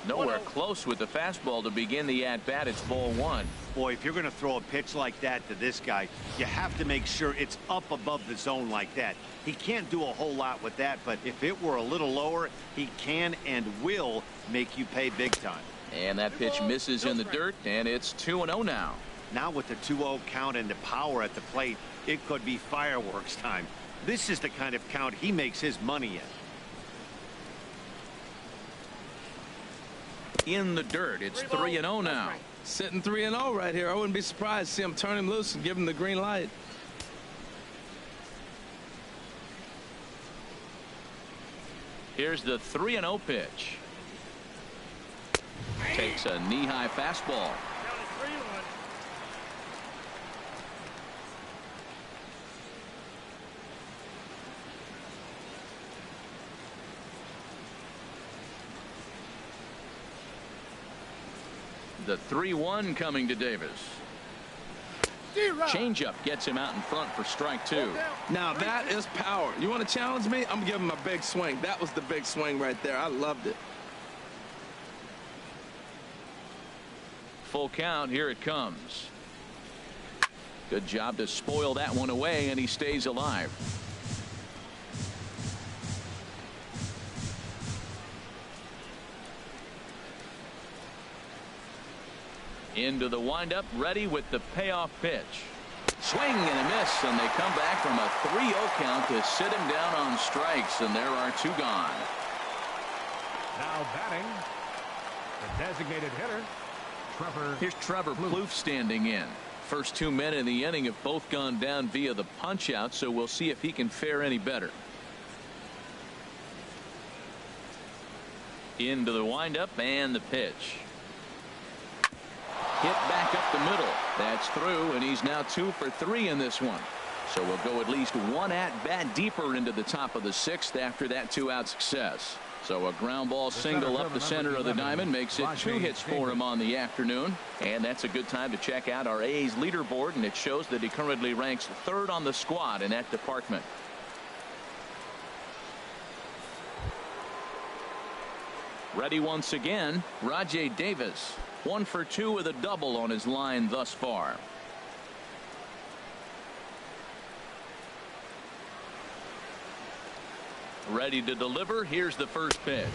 Nowhere close with the fastball to begin the at-bat. It's ball 1. Boy, if you're going to throw a pitch like that to this guy, you have to make sure it's up above the zone like that. He can't do a whole lot with that, but if it were a little lower, he can and will make you pay big time. And that pitch misses in the dirt, and it's 2-0 now. Now with the 2-0 count and the power at the plate, it could be fireworks time. This is the kind of count he makes his money In the dirt, it's 3-0 now. Sitting 3-0 right here. I wouldn't be surprised to see him turn him loose and give him the green light. Here's the 3-0 pitch. Takes a knee-high fastball. The 3-1 coming to Davis. Changeup gets him out in front for strike 2. Now that is power. You want to challenge me? I'm giving him a big swing. That was the big swing right there. I loved it. Full count. Here it comes. Good job to spoil that one away, and he stays alive. Into the windup, ready with the payoff pitch. Swing and a miss, and they come back from a 3-0 count to sit him down on strikes, and there are 2 gone. Now batting, the designated hitter, Trevor. Here's Trevor Plouffe standing in. First 2 men in the inning have both gone down via the punch out, so we'll see if he can fare any better. Into the windup and the pitch. Hit back up the middle. That's through, and he's now 2 for 3 in this one. So we'll go at least 1 at-bat deeper into the top of the 6th after that 2-out success. So a ground ball single up the center of the diamond makes it 2 hits for him on the afternoon. And that's a good time to check out our A's leaderboard, and it shows that he currently ranks 3rd on the squad in that department. Ready once again, Rajay Davis. 1 for 2 with a double on his line thus far. Ready to deliver. Here's the first pitch.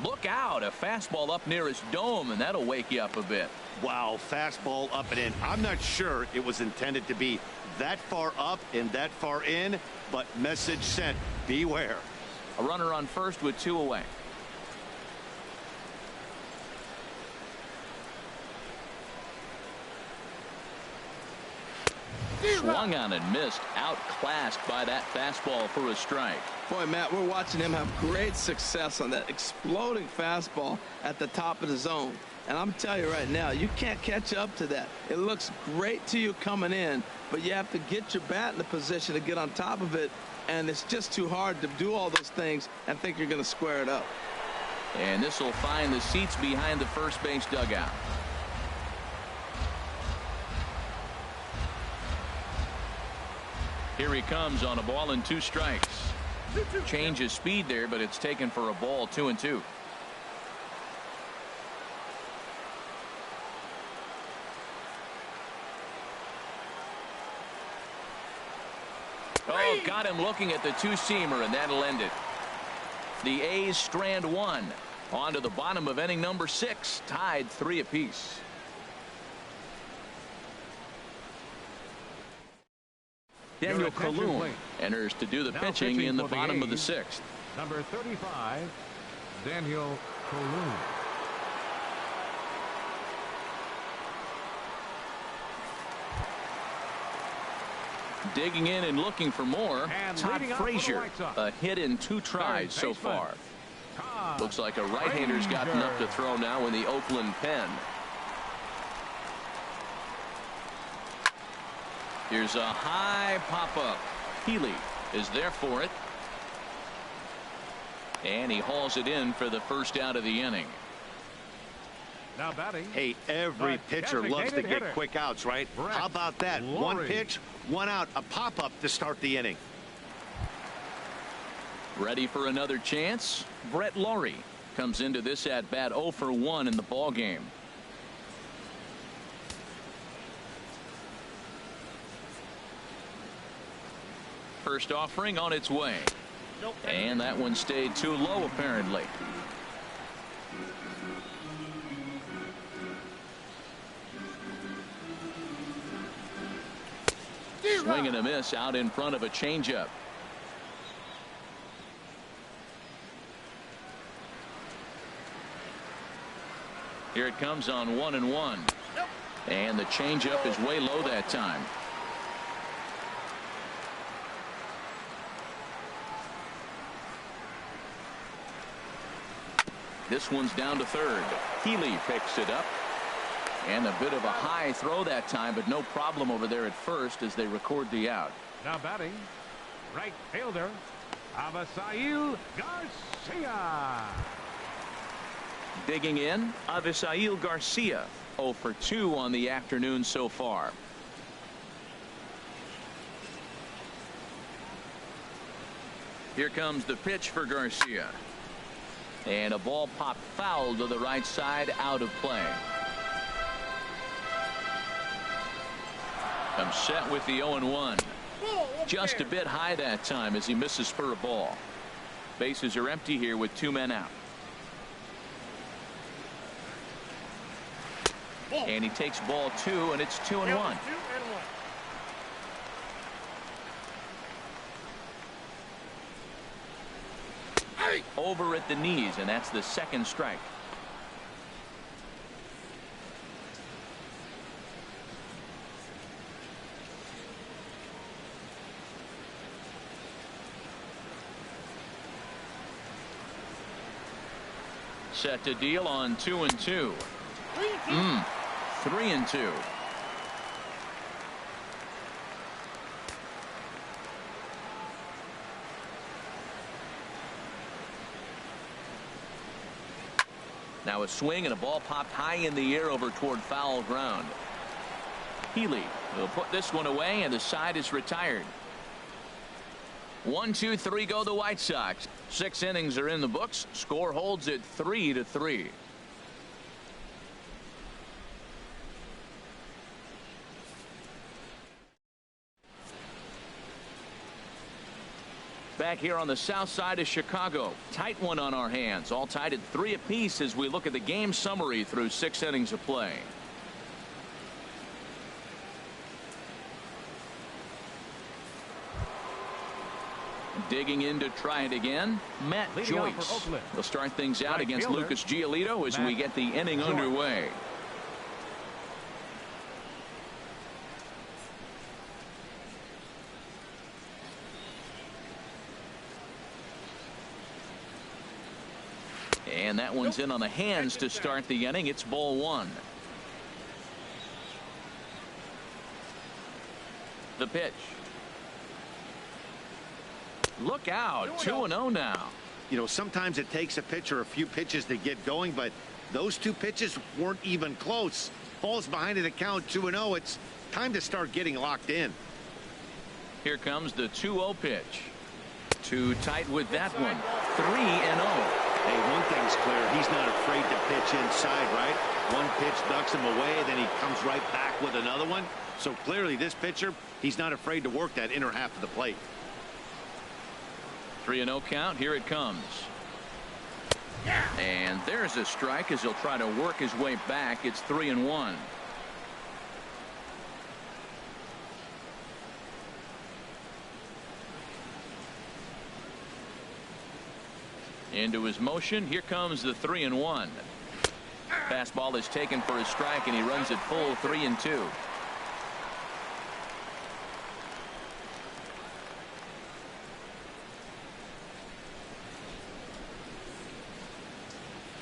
Look out, a fastball up near his dome, and that'll wake you up a bit. Wow, fastball up and in. I'm not sure it was intended to be that far up and that far in, but message sent. Beware. A runner on first with 2 away. Swung on and missed. Outclassed by that fastball for a strike. Boy, Matt, we're watching him have great success on that exploding fastball at the top of the zone. And I'm telling you right now, you can't catch up to that. It looks great to you coming in, but you have to get your bat in the position to get on top of it. And it's just too hard to do all those things and think you're going to square it up. And this will find the seats behind the first base dugout. Here he comes on a ball and 2 strikes. Change his speed there, but it's taken for a ball. 2-2. Oh, got him looking at the two-seamer, and that'll end it. The A's strand one. On to the bottom of inning number 6, tied 3 apiece. Daniel Colon enters to do the pitching in the bottom of the 6th. Number 35, Daniel Colon. Digging in and looking for more, Todd Frazier. A hit in 2 tries so far. Looks like a right-hander's got enough to throw now in the Oakland pen. Here's a high pop-up. Healy is there for it. And he hauls it in for the first out of the inning. Now batting. Hey, every pitcher loves to get quick outs, right? How about that? One pitch, 1 out, a pop-up to start the inning. Ready for another chance? Brett Laurie comes into this at-bat 0 for 1 in the ballgame. First offering on its way. And that one stayed too low, apparently. Swing and a miss out in front of a changeup. Here it comes on 1-1. And the changeup is way low that time. This one's down to third. Healy picks it up. And a bit of a high throw that time, but no problem over there at first as they record the out. Now batting, right fielder, Avisail Garcia. Digging in, Avisail Garcia. 0 for 2 on the afternoon so far. Here comes the pitch for Garcia. And a ball popped foul to the right side, out of play. I'm set with the 0-1. Just a bit high that time as he misses for a ball. Bases are empty here with 2 men out. And he takes ball 2, and it's 2-1. Over at the knees, and that's the second strike. Set to deal on 2-2. 3-2. Now a swing and a ball popped high in the air over toward foul ground. Healy will put this one away, and the side is retired. 1, 2, 3 go the White Sox. 6 innings are in the books. Score holds at 3-3. Back here on the south side of Chicago. Tight one on our hands. All tied at 3 apiece as we look at the game summary through 6 innings of play. Digging in to try it again, Matt Joyce will start things out against Lucas Giolito as we get the inning underway. And that one's in on the hands to start the inning. It's ball 1. The pitch. Look out. 2-0 now. You know, sometimes it takes a pitcher a few pitches to get going, but those 2 pitches weren't even close. Falls behind in the count, 2-0. It's time to start getting locked in. Here comes the 2-0 pitch. Too tight with that one. 3-0. Hey, one thing's clear. He's not afraid to pitch inside, right? One pitch ducks him away, then he comes right back with another one. So clearly this pitcher, he's not afraid to work that inner half of the plate. 3-0 count. Here it comes. And there's a strike as he'll try to work his way back. It's 3-1. Into his motion. Here comes the 3-1. Fastball is taken for a strike, and he runs it full 3-2.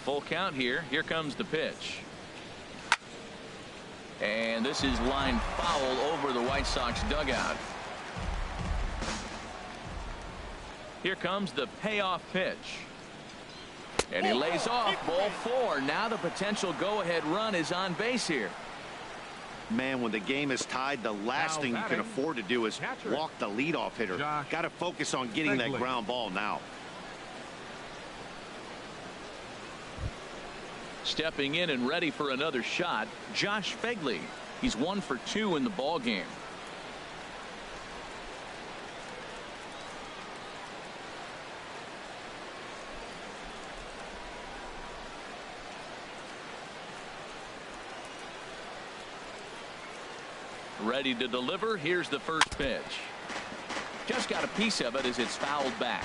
Full count here. Here comes the pitch. And this is lined foul over the White Sox dugout. Here comes the payoff pitch. And he lays off. Ball 4. Now the potential go-ahead run is on base here. Man, when the game is tied, the last thing you can afford to do is walk the leadoff hitter. Got to focus on getting that ground ball now. Stepping in and ready for another shot, Josh Fegley. He's 1 for 2 in the ball game. Ready to deliver. Here's the first pitch. Just got a piece of it as it's fouled back.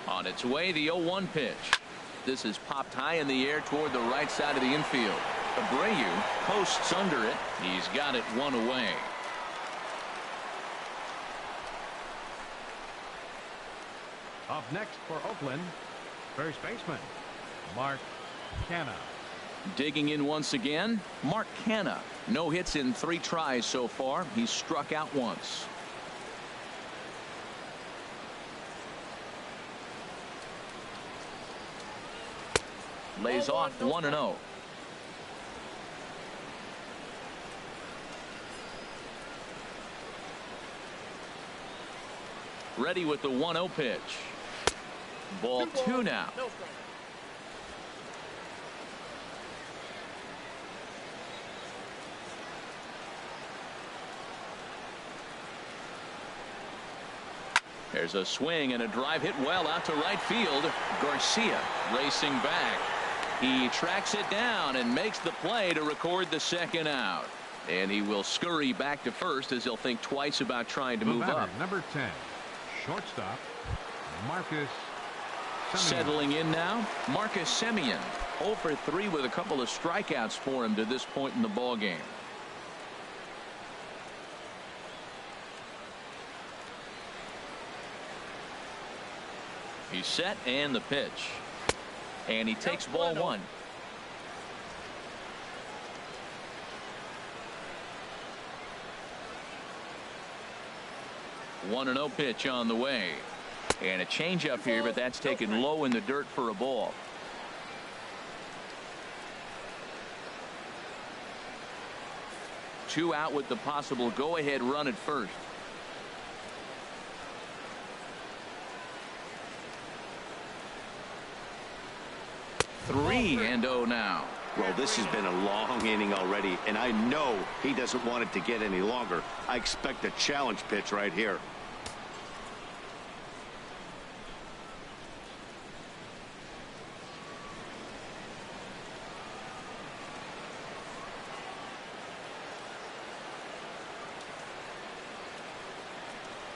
On its way, the 0-1 pitch. This is popped high in the air toward the right side of the infield. Abreu posts under it. He's got it 1 away. Up next for Oakland, first baseman Mark Canha. Digging in once again, Mark Canha. No hits in 3 tries so far. He's struck out once. Lays off 1-0. Ready with the 1-0 pitch. Ball 2 now. There's a swing and a drive hit well out to right field. Garcia racing back. He tracks it down and makes the play to record the second out. And he will scurry back to first as he'll think twice about trying to move up. Number 10, shortstop Marcus Semien. Settling in now, Marcus Semien. 0 for 3 with a couple of strikeouts for him to this point in the ball game. He's set and the pitch. And he takes ball 1. One and 0 pitch on the way. And a changeup here, but that's taken low in the dirt for a ball. Two out with the possible go-ahead run at first. Three and 0 now. Well, this has been a long inning already, and I know he doesn't want it to get any longer. I expect a challenge pitch right here.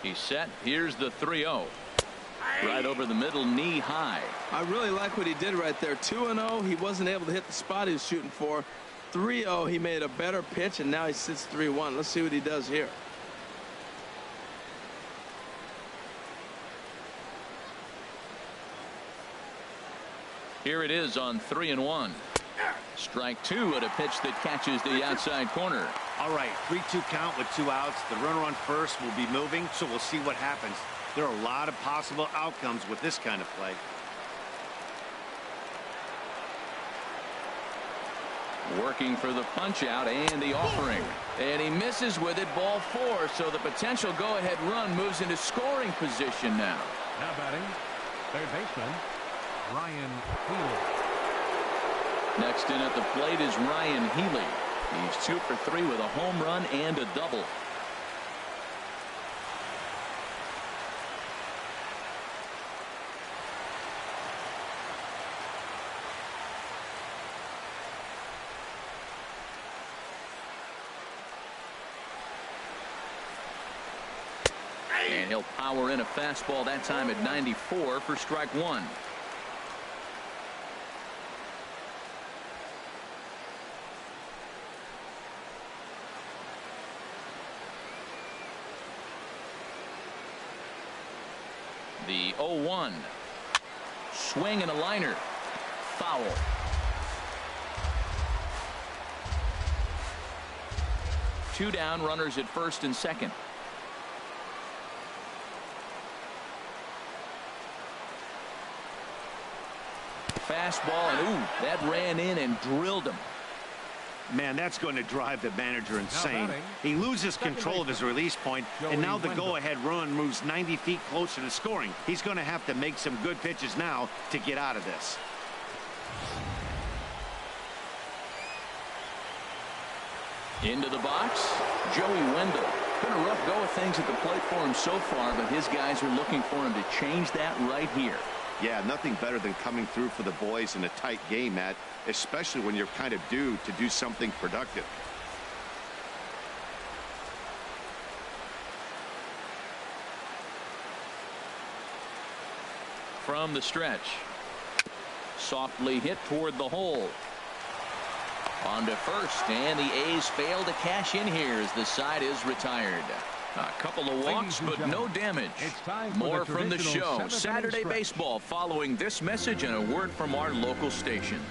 He's set. Here's the 3-0. Right over the middle, knee high. I really like what he did right there. 2-0. He wasn't able to hit the spot he was shooting for. 3-0. He made a better pitch, and now he sits 3-1. Let's see what he does here. Here it is on 3-1. Strike 2 at a pitch that catches the outside corner. All right, 3-2 count with 2 outs. The runner on first will be moving, so we'll see what happens. There are a lot of possible outcomes with this kind of play. Working for the punch out and the offering. And he misses with it, ball 4. So the potential go-ahead run moves into scoring position now. Now batting, third baseman Ryan Wheeler. Next in at the plate is Ryan Healy. He's 2 for 3 with a home run and a double. And he'll power in a fastball that time at 94 for strike 1. The 0-1. Swing and a liner. Foul. Two down, runners at first and second. Fastball, and ooh, that ran in and drilled him. Man, that's going to drive the manager insane. He loses control of his release point, and now the go-ahead run moves 90 feet closer to scoring. He's going to have to make some good pitches now to get out of this. Into the box, Joey Wendell. Been a rough go of things at the plate for him so far, but his guys are looking for him to change that right here. Yeah, nothing better than coming through for the boys in a tight game, Matt, especially when you're kind of due to do something productive. From the stretch. Softly hit toward the hole. On to first, and the A's fail to cash in here as the side is retired. A couple of walks, but no damage. More from the show. Saturday baseball following this message and a word from our local stations.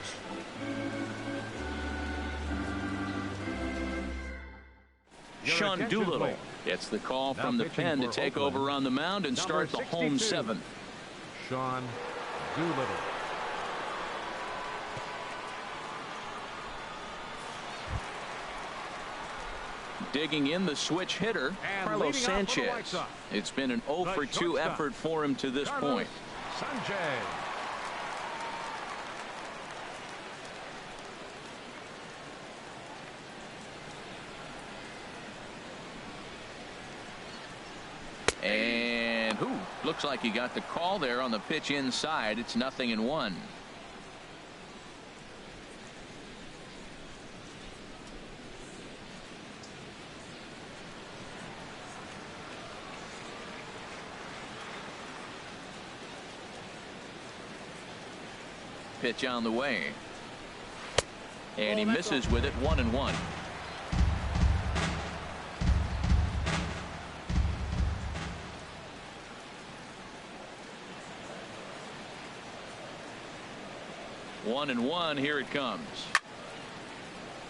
Sean Doolittle gets the call from the pen to take over on the mound and start the home seventh. Sean Doolittle. Digging in the switch hitter, Carlos Sanchez. It's been an 0 for 2 effort for him to this point. Sanchez. And looks like he got the call there on the pitch inside. It's 0-1. Pitch on the way, and he misses with it. 1-1. Here it comes.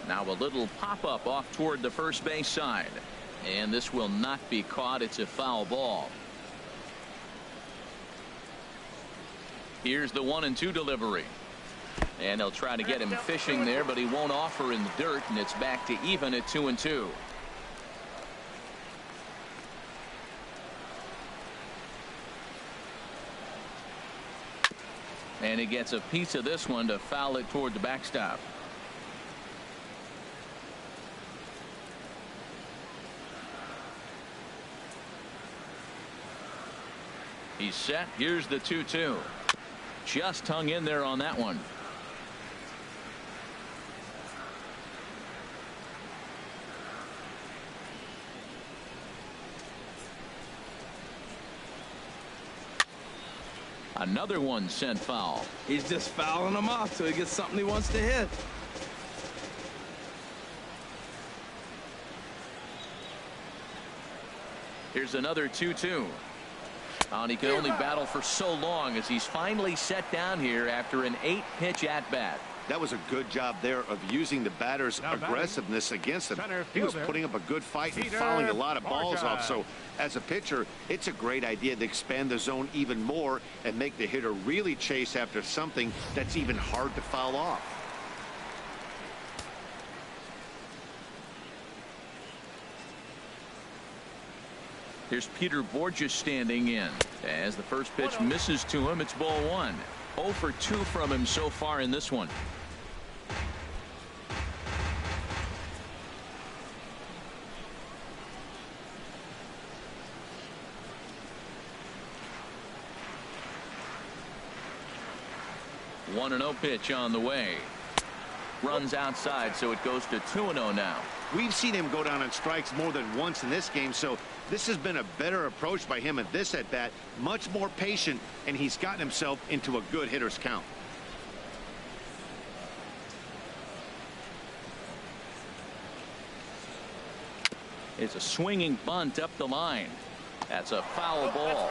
Now a little pop-up off toward the first base side, and this will not be caught. It's a foul ball. Here's the 1-2 delivery. And they'll try to get him fishing there, but he won't offer in the dirt, and it's back to even at 2-2. And he gets a piece of this one to foul it toward the backstop. He's set. Here's the 2-2. Just hung in there on that one. Another one sent foul. He's just fouling them off so he gets something he wants to hit. Here's another 2-2. And he can only battle for so long as he's finally set down here after an 8-pitch at-bat. That was a good job there of using the batter's aggressiveness against him. He was putting up a good fight and fouling a lot of balls off. So as a pitcher, it's a great idea to expand the zone even more and make the hitter really chase after something that's even hard to foul off. Here's Peter Borges standing in. As the first pitch misses to him, it's ball 1. 0 for 2 from him so far in this one. 1-0 pitch on the way. Runs outside, so it goes to 2-0 now. We've seen him go down on strikes more than once in this game, so this has been a better approach by him at this at-bat. Much more patient, and he's gotten himself into a good hitter's count. It's a swinging bunt up the line. That's a foul ball.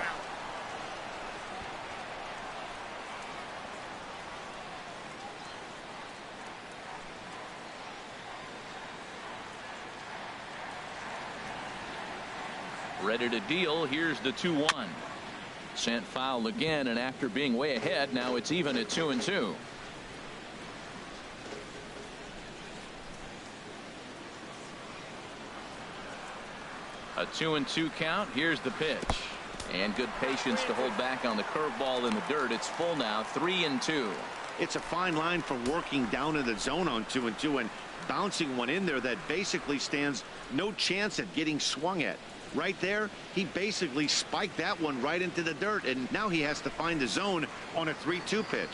Ready to deal. Here's the 2-1. Sent foul again, and after being way ahead, now it's even at 2-2. A 2-2 count. Here's the pitch. And good patience to hold back on the curveball in the dirt. It's full now, 3-2. It's a fine line for working down in the zone on 2-2 and bouncing one in there that basically stands no chance at getting swung at. Right there, he basically spiked that one right into the dirt, and now he has to find the zone on a 3-2 pitch.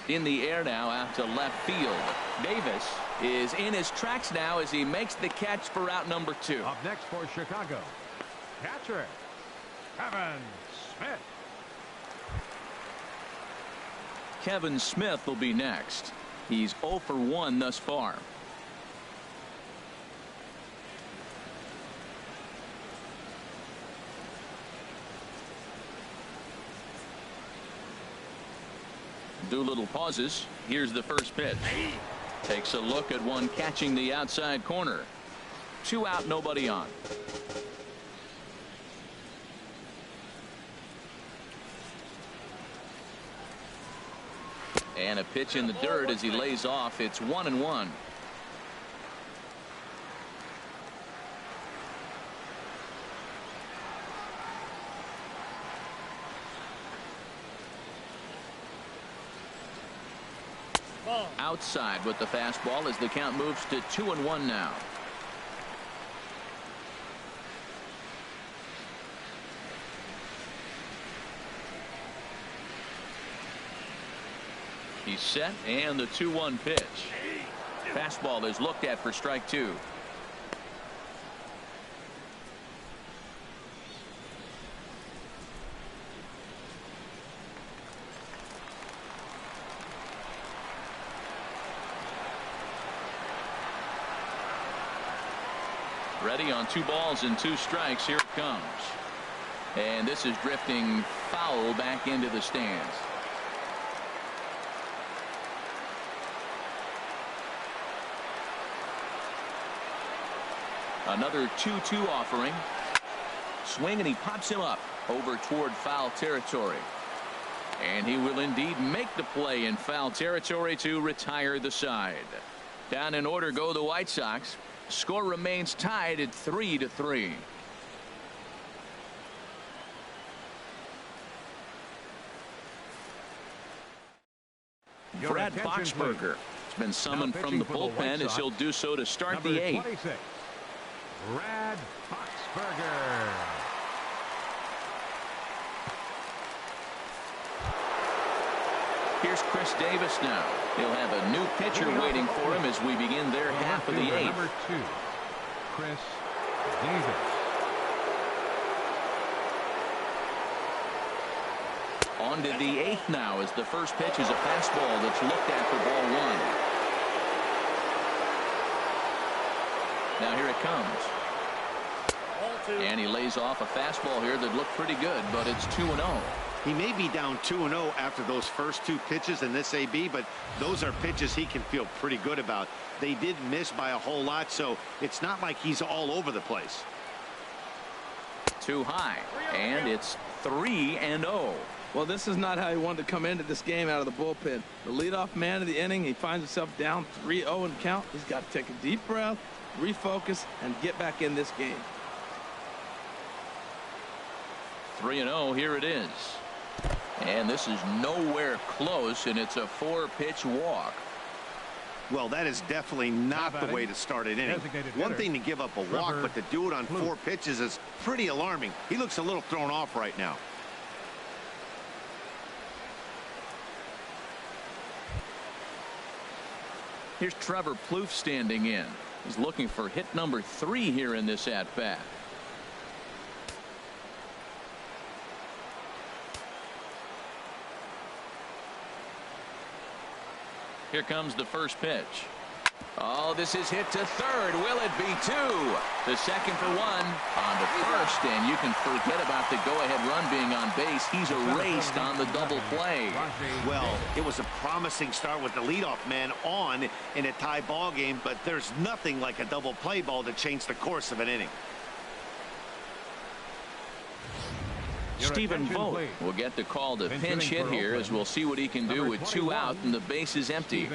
In the air now out to left field. Davis is in his tracks now as he makes the catch for out number 2. Up next for Chicago, catcher Kevin Smith. Kevin Smith will be next. He's 0 for 1 thus far. Doolittle pauses. Here's the first pitch. Takes a look at one catching the outside corner. 2 out, nobody on. And a pitch in the dirt as he lays off. It's 1-1. Outside with the fastball as the count moves to 2-1 now. He's set, and the 2-1 pitch. Fastball is looked at for strike 2. Ready on 2 balls and 2 strikes. Here it comes. And this is drifting foul back into the stands. Another 2-2 offering. Swing, and he pops him up over toward foul territory. And he will indeed make the play in foul territory to retire the side. Down in order go the White Sox. Score remains tied at 3-3. Brad Boxberger has been summoned from the bullpen as he'll do so to start the 8th. 26, Brad Boxberger. Here's Chris Davis now. He'll have a new pitcher waiting for him as we begin their half of the 8th. Number 2, Chris Davis. On to the 8th now as the first pitch is a fastball that's looked at for ball 1. Now here it comes. And he lays off a fastball here that looked pretty good, but it's 2-0. He may be down 2-0 after those first 2 pitches in this AB, but those are pitches he can feel pretty good about. They did miss by a whole lot, so it's not like he's all over the place. Too high, and it's 3-0. Well, this is not how he wanted to come into this game out of the bullpen. The leadoff man of the inning, he finds himself down 3-0 in count. He's got to take a deep breath, refocus, and get back in this game. 3-0, here it is. And this is nowhere close, and it's a 4-pitch walk. Well, that is definitely not the way to start an inning. One thing to give up a walk, but to do it on 4 pitches is pretty alarming. He looks a little thrown off right now. Here's Trevor Plouffe standing in. He's looking for hit number 3 here in this at-bat. Here comes the first pitch. Oh, this is hit to third. Will it be 2? The second for 1. On to first, and you can forget about the go-ahead run being on base. He's erased on the double play. Well, it was a promising start with the leadoff man on in a tie ball game, but there's nothing like a double play ball to change the course of an inning. Stephen Vogt will get the call to pinch hit here, as we'll see what he can do with 2 out and the base is empty.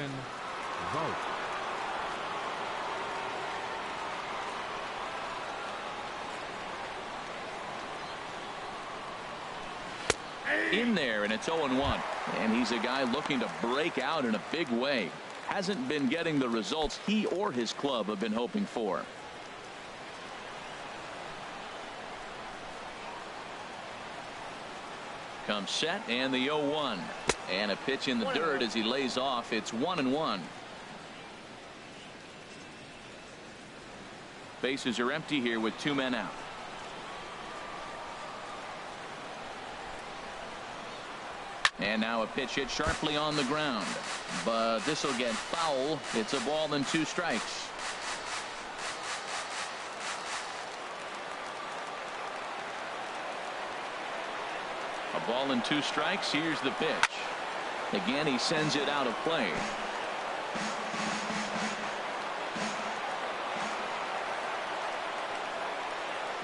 In there, and it's 0-1. And he's a guy looking to break out in a big way. Hasn't been getting the results he or his club have been hoping for. Comes set, and the 0-1. And a pitch in the dirt as he lays off. It's 1-1. Bases are empty here with 2 men out. And now a pitch hit sharply on the ground. But this will get foul. It's a ball and 2 strikes. A ball and 2 strikes. Here's the pitch. Again, he sends it out of play.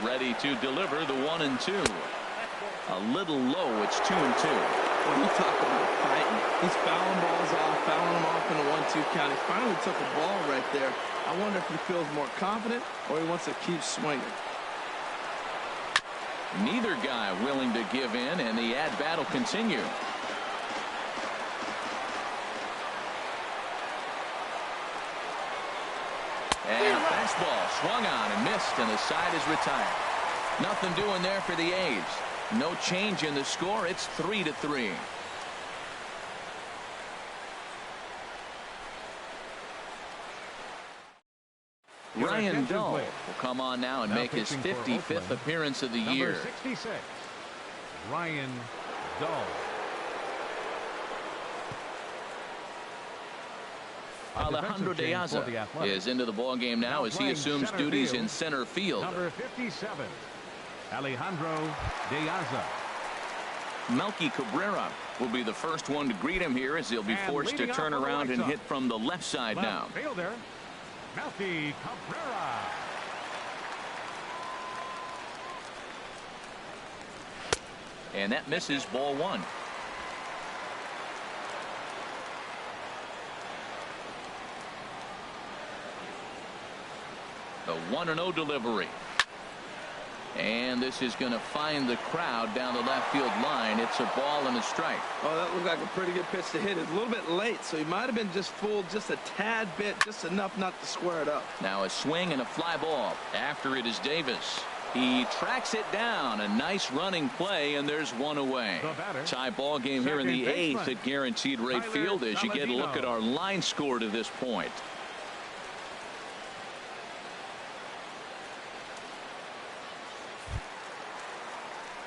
Ready to deliver the 1-2. A little low. It's 2-2. When you talk about fighting, he's fouling balls off, fouling them off in a 1-2 count. He finally took a ball right there. I wonder if he feels more confident or he wants to keep swinging. Neither guy willing to give in, and the at-bat will continue. And a fastball swung on and missed, and the side is retired. Nothing doing there for the A's. No change in the score. It's 3-3. Ryan Dull will come on now and make his 55th appearance of the year. Number 66, Ryan Dull. Alejandro De Aza is into the ballgame now as he assumes duties in center field. Number 57, Alejandro De Aza. Melky Cabrera will be the first one to greet him here as he'll be forced to turn around and hit from the left side now. Fielder, Melky Cabrera. And that misses, ball 1. The 1-0 delivery. And this is going to find the crowd down the left field line. It's a ball and a strike. Oh, that looked like a pretty good pitch to hit. It's a little bit late, so he might have been just fooled just a tad bit, just enough not to square it up. Now a swing and a fly ball. After it is Davis. He tracks it down. A nice running play, and there's one away. Tie ball game here in the 8th at Guaranteed Rate Field as you get a look at our line score to this point.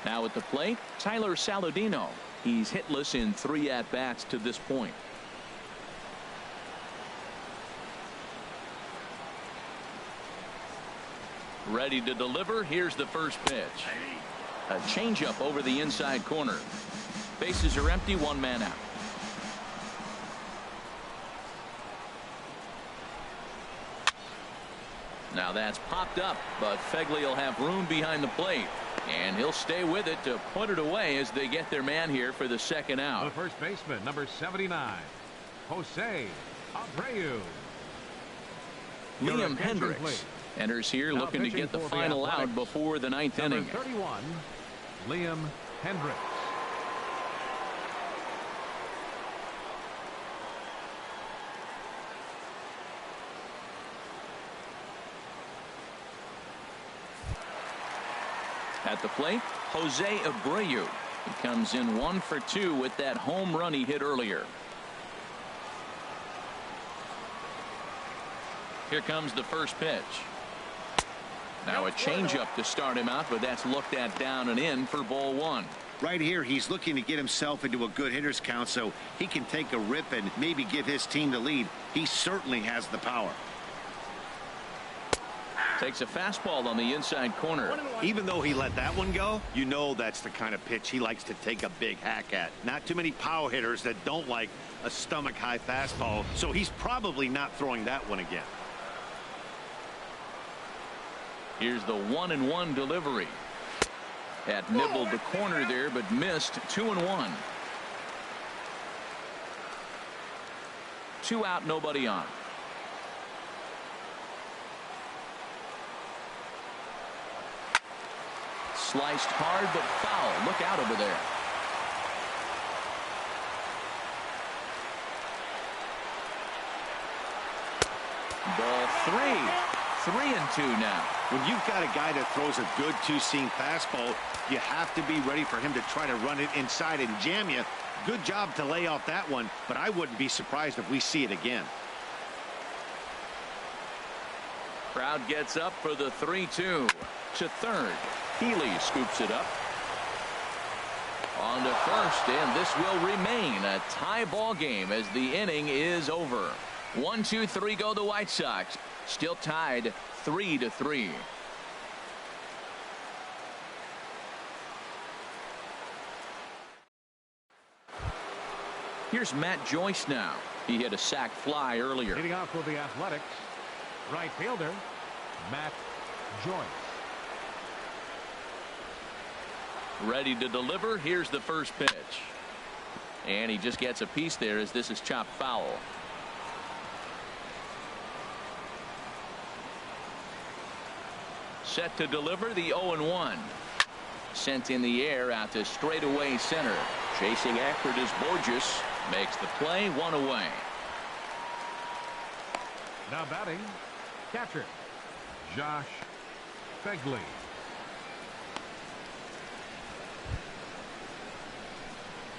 Now at the plate, Tyler Saladino. He's hitless in 3 at-bats to this point. Ready to deliver. Here's the first pitch. A changeup over the inside corner. Bases are empty, 1 man out. Now that's popped up, but Fegley will have room behind the plate. And he'll stay with it to put it away as they get their man here for the second out. The first baseman, number 79, Jose Abreu. Liam Hendricks enters here looking to get the final out before the 9th inning. 31, Liam Hendricks. At the plate, Jose Abreu. He comes in 1 for 2 with that home run he hit earlier. Here comes the first pitch. Now a changeup to start him out, but that's looked at down and in for ball 1. Right here, he's looking to get himself into a good hitter's count so he can take a rip and maybe give his team the lead. He certainly has the power. Takes a fastball on the inside corner. Even though he let that one go, you know that's the kind of pitch he likes to take a big hack at. Not too many power hitters that don't like a stomach-high fastball, so he's probably not throwing that one again. Here's the 1-1 delivery. That nibbled the corner there, but missed. 2-1. 2 out, nobody on. Sliced hard but foul. Look out over there. Ball 3. 3-2 now. When you've got a guy that throws a good two-seam fastball, you have to be ready for him to try to run it inside and jam you. Good job to lay off that one, but I wouldn't be surprised if we see it again. Crowd gets up for the 3-2. To third. Healy scoops it up. On to first, and this will remain a tie ball game as the inning is over. 1, 2, 3 go the White Sox. Still tied 3-3. Here's Matt Joyce now. He hit a sac fly earlier. Leading off with the Athletics, right fielder, Matt Joyce. Ready to deliver. Here's the first pitch. And he just gets a piece there as this is chopped foul. Set to deliver the 0-1. Sent in the air out to straightaway center. Chasing after it is Borges. Makes the play, 1 away. Now batting, catcher, Josh Begley.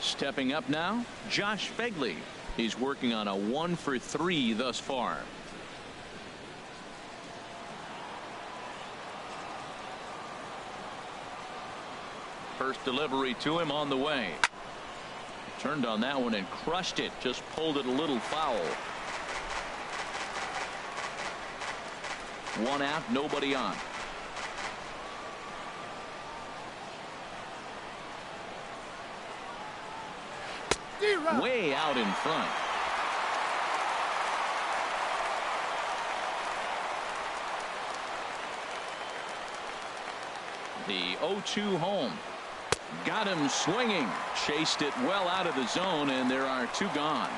Stepping up now, Josh Begley. He's working on a 1 for 3 thus far. First delivery to him on the way. Turned on that one and crushed it. Just pulled it a little foul. 1 out, nobody on. Way out in front. The 0-2 home. Got him swinging. Chased it well out of the zone, and there are 2 gone.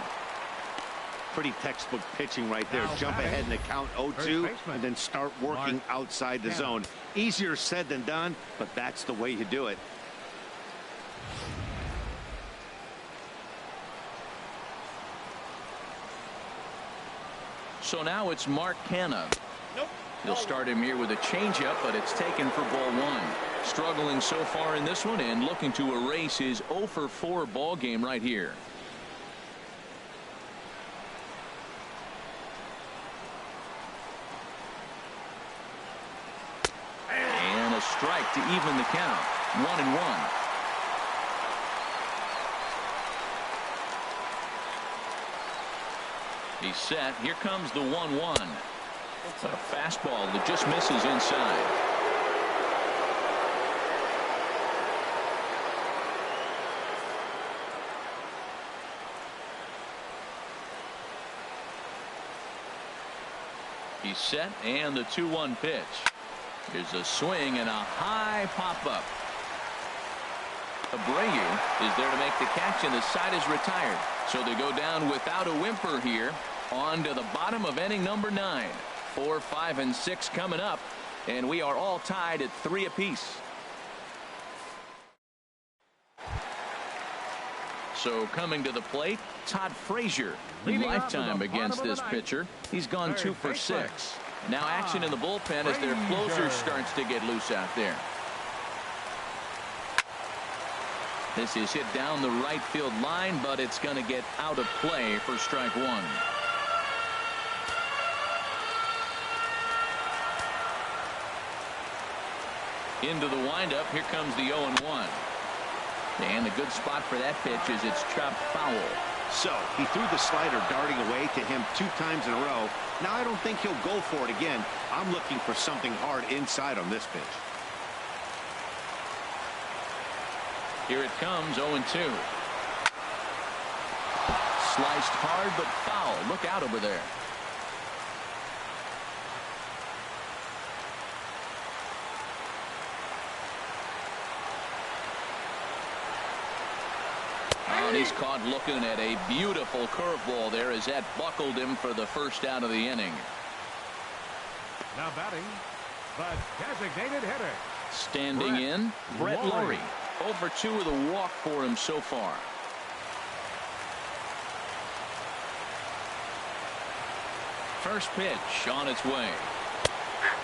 Pretty textbook pitching right there. Jump ahead in the count 0-2 and then start working outside the zone. Easier said than done, but that's the way you do it. So now it's Mark Canha. He'll start him here with a changeup, but it's taken for ball 1. Struggling so far in this one and looking to erase his 0 for 4 ball game right here. And a strike to even the count. 1-1. He's set. Here comes the 1-1. It's a fastball that just misses inside. He's set, and the 2-1 pitch. Here's a swing and a high pop-up. Abreu is there to make the catch, and the side is retired. So they go down without a whimper here. On to the bottom of inning number 9. 4, 5, and 6 coming up, and we are all tied at 3 apiece. So coming to the plate, Todd Frazier. Lifetime against this pitcher. He's gone 2 for 6. Now action in the bullpen as their closer starts to get loose out there. This is hit down the right field line, but it's going to get out of play for strike one. Into the windup. Here comes the 0-1. And a good spot for that pitch is it's chopped foul. So he threw the slider darting away to him 2 times in a row. Now I don't think he'll go for it again. I'm looking for something hard inside on this pitch. Here it comes, 0-2. Sliced hard but foul. Look out over there. Oh, and he's caught looking at a beautiful curveball there as that buckled him for the first out of the inning. Now batting, the designated hitter. Standing in, Brett Laurie. 0 for 2 with a walk for him so far. First pitch on its way.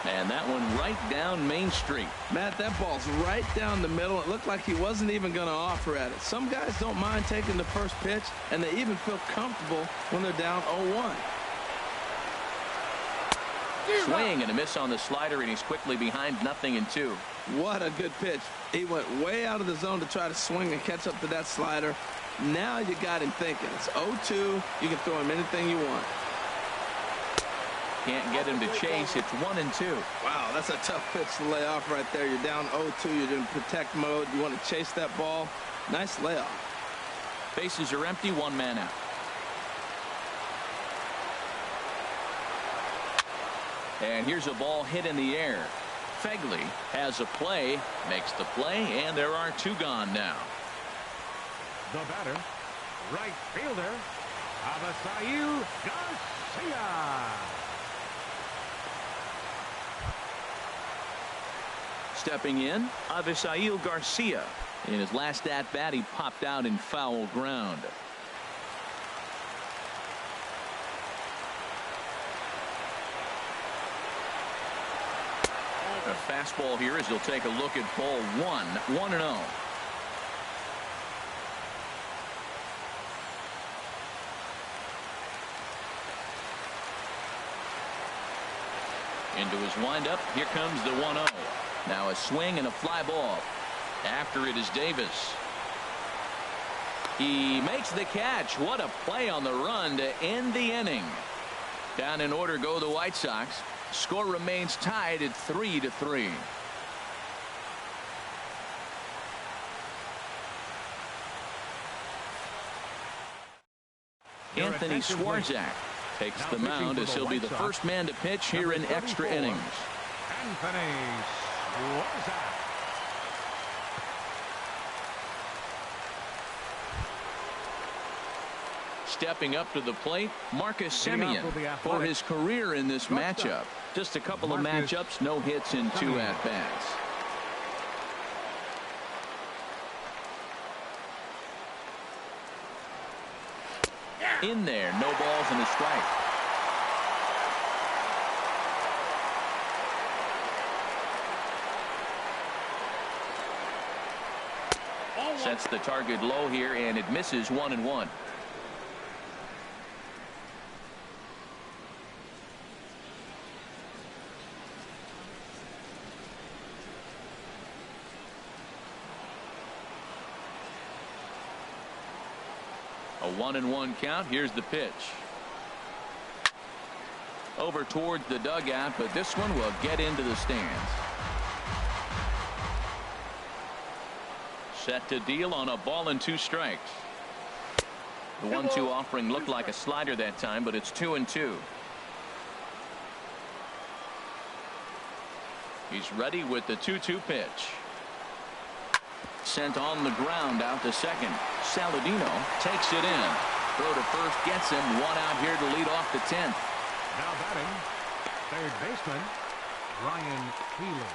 And that one right down Main Street. Matt, that ball's right down the middle. It looked like he wasn't even going to offer at it. Some guys don't mind taking the first pitch, and they even feel comfortable when they're down 0-1. Swing and a miss on the slider, and he's quickly behind 0-2. What a good pitch. He went way out of the zone to try to swing and catch up to that slider. Now you got him thinking. It's 0-2. You can throw him anything you want. Can't get him to chase. It's 1-2. Wow, that's a tough pitch to lay off right there. You're down 0-2. You're in protect mode. You want to chase that ball. Nice layoff. Bases are empty. 1 man out. And here's a ball hit in the air. Fegley has a play, makes the play, and there are 2 gone now. The batter, right fielder, Avisail Garcia. Stepping in, Avisail Garcia. In his last at-bat, he popped out in foul ground. A fastball here as he'll take a look at ball 1. 1-0. Into his windup. Here comes the 1-0. Now a swing and a fly ball. After it is Davis. He makes the catch. What a play on the run to end the inning. Down in order go the White Sox. Score remains tied at 3-3. Anthony Swarzak takes the mound as he'll be the first man to pitch here in extra innings. Anthony Swarzak. Stepping up to the plate, Marcus Semien for his career in this matchup. Just a couple of matchups, no hits in 2 at-bats. In there, no balls and a strike. Sets the target low here, and it misses 1-1. A 1-1 count. Here's the pitch. Over towards the dugout, but this one will get into the stands. Set to deal on a ball and 2 strikes. The 1-2 offering looked like a slider that time, but it's 2-2. He's ready with the 2-2 pitch. Sent on the ground out to second. Saladino takes it in. Throw to first gets him. 1 out here to lead off the 10th. Now batting, third baseman, Ryan Healy.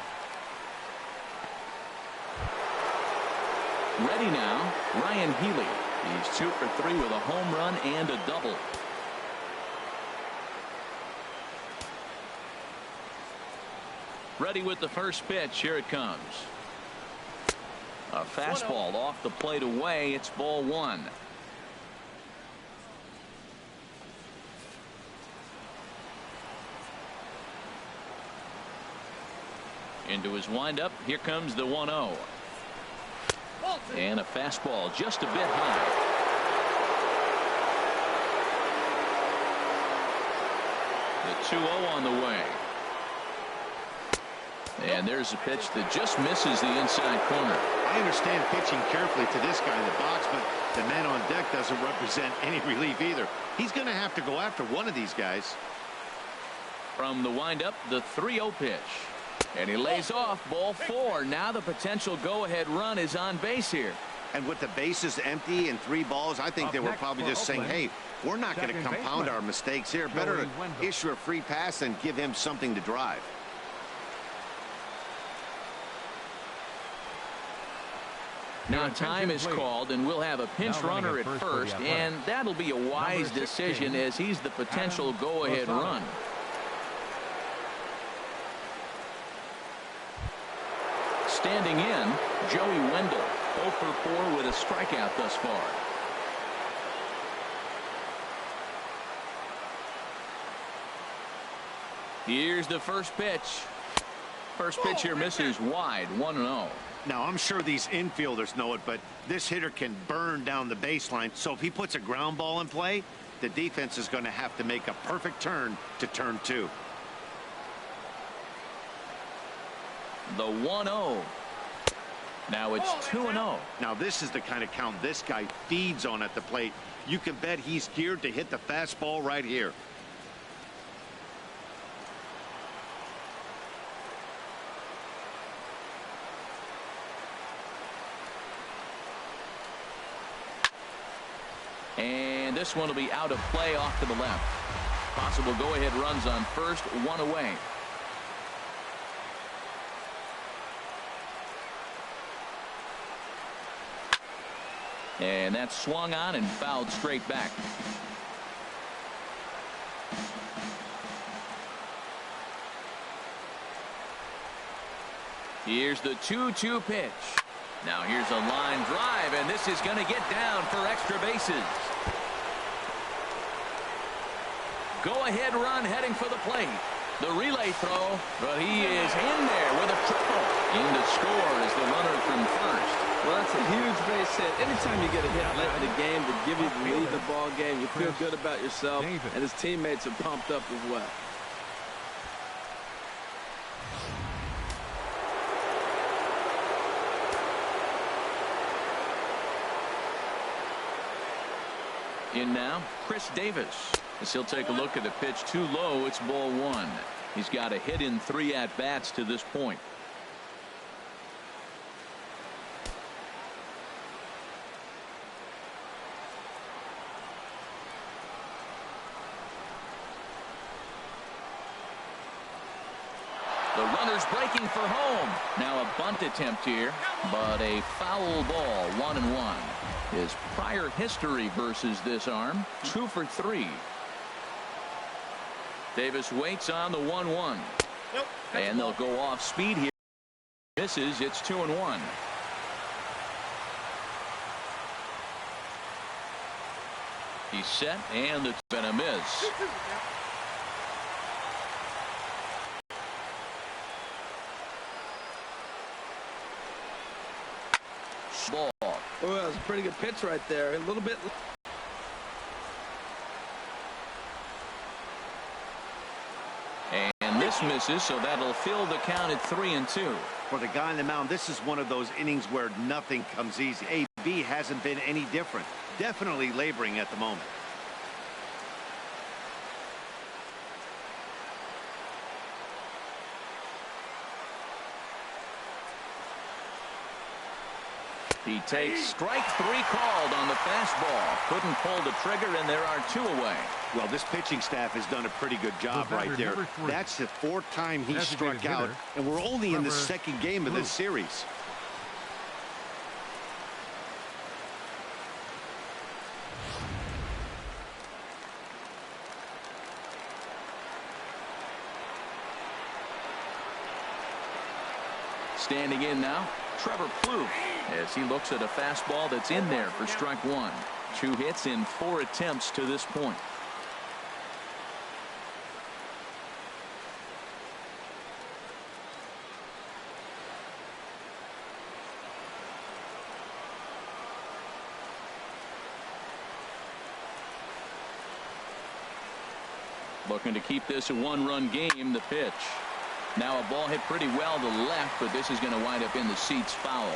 Ready now, Ryan Healy. He's 2 for 3 with a home run and a double. Ready with the first pitch. Here it comes. A fastball off the plate away. It's ball one. Into his windup. Here comes the 1-0. And a fastball just a bit high. The 2-0 on the way. And there's a pitch that just misses the inside corner. I understand pitching carefully to this guy in the box, but the man on deck doesn't represent any relief either. He's going to have to go after one of these guys. From the windup, the 3-0 pitch. And he lays off. Ball four. Now the potential go-ahead run is on base here. And with the bases empty and 3 balls, I think they were probably just saying, hey, we're not going to compound our mistakes here. Better to issue a free pass and give him something to drive. Now time is called, and we'll have a pinch runner at first, and that'll be a wise decision as he's the potential go-ahead run. Standing in, Joey Wendell, 0 for 4 with a strikeout thus far. Here's the first pitch. First pitch here misses wide, 1-0. Now, I'm sure these infielders know it, but this hitter can burn down the baseline. So if he puts a ground ball in play, the defense is going to have to make a perfect turn to turn 2. The 1-0. Now it's 2-0. Now this is the kind of count this guy feeds on at the plate. You can bet he's geared to hit the fastball right here. And this one will be out of play off to the left. Possible go-ahead runs on first, 1 away. And that's swung on and fouled straight back. Here's the 2-2 pitch. Now here's a line drive, and this is going to get down for extra bases. Go-ahead run heading for the plate. The relay throw, but he is in there with a triple. In to score is the runner from first. Well, that's a huge base hit. Anytime you get a hit late in the game to give you the lead in the ball game, you feel good about yourself, and his teammates are pumped up as well. In now, Chris Davis. As he'll take a look at the pitch too low, it's ball 1. He's got a hit in 3 at-bats to this point. The runner's breaking for home. Now a bunt attempt here, but a foul ball, 1-1. His prior history versus this arm, 2 for 3. Davis waits on the 1-1. And they'll go off speed here. Misses, it's 2-1. He's set, and it's been a miss. Ball. Oh, that was a pretty good pitch right there. A little bit. And this misses, so that'll fill the count at 3-2. For the guy on the mound, this is one of those innings where nothing comes easy. AB hasn't been any different. Definitely laboring at the moment. He takes strike 3 called on the fastball. Couldn't pull the trigger, and there are 2 away. Well, this pitching staff has done a pretty good job right there. That's the 4th time he struck out, and we're only in the 2nd game of this series. Standing in now, Trevor Plouffe. as he looks at a fastball that's in there for strike one. 2 hits in 4 attempts to this point. Looking to keep this a 1-run game. The pitch. Now a ball hit pretty well to left, but this is going to wind up in the seats foul.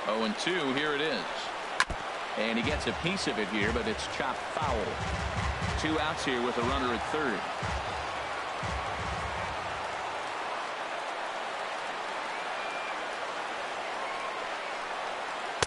0-2, here it is. And he gets a piece of it here, but it's chopped foul. 2 outs here with a runner at third.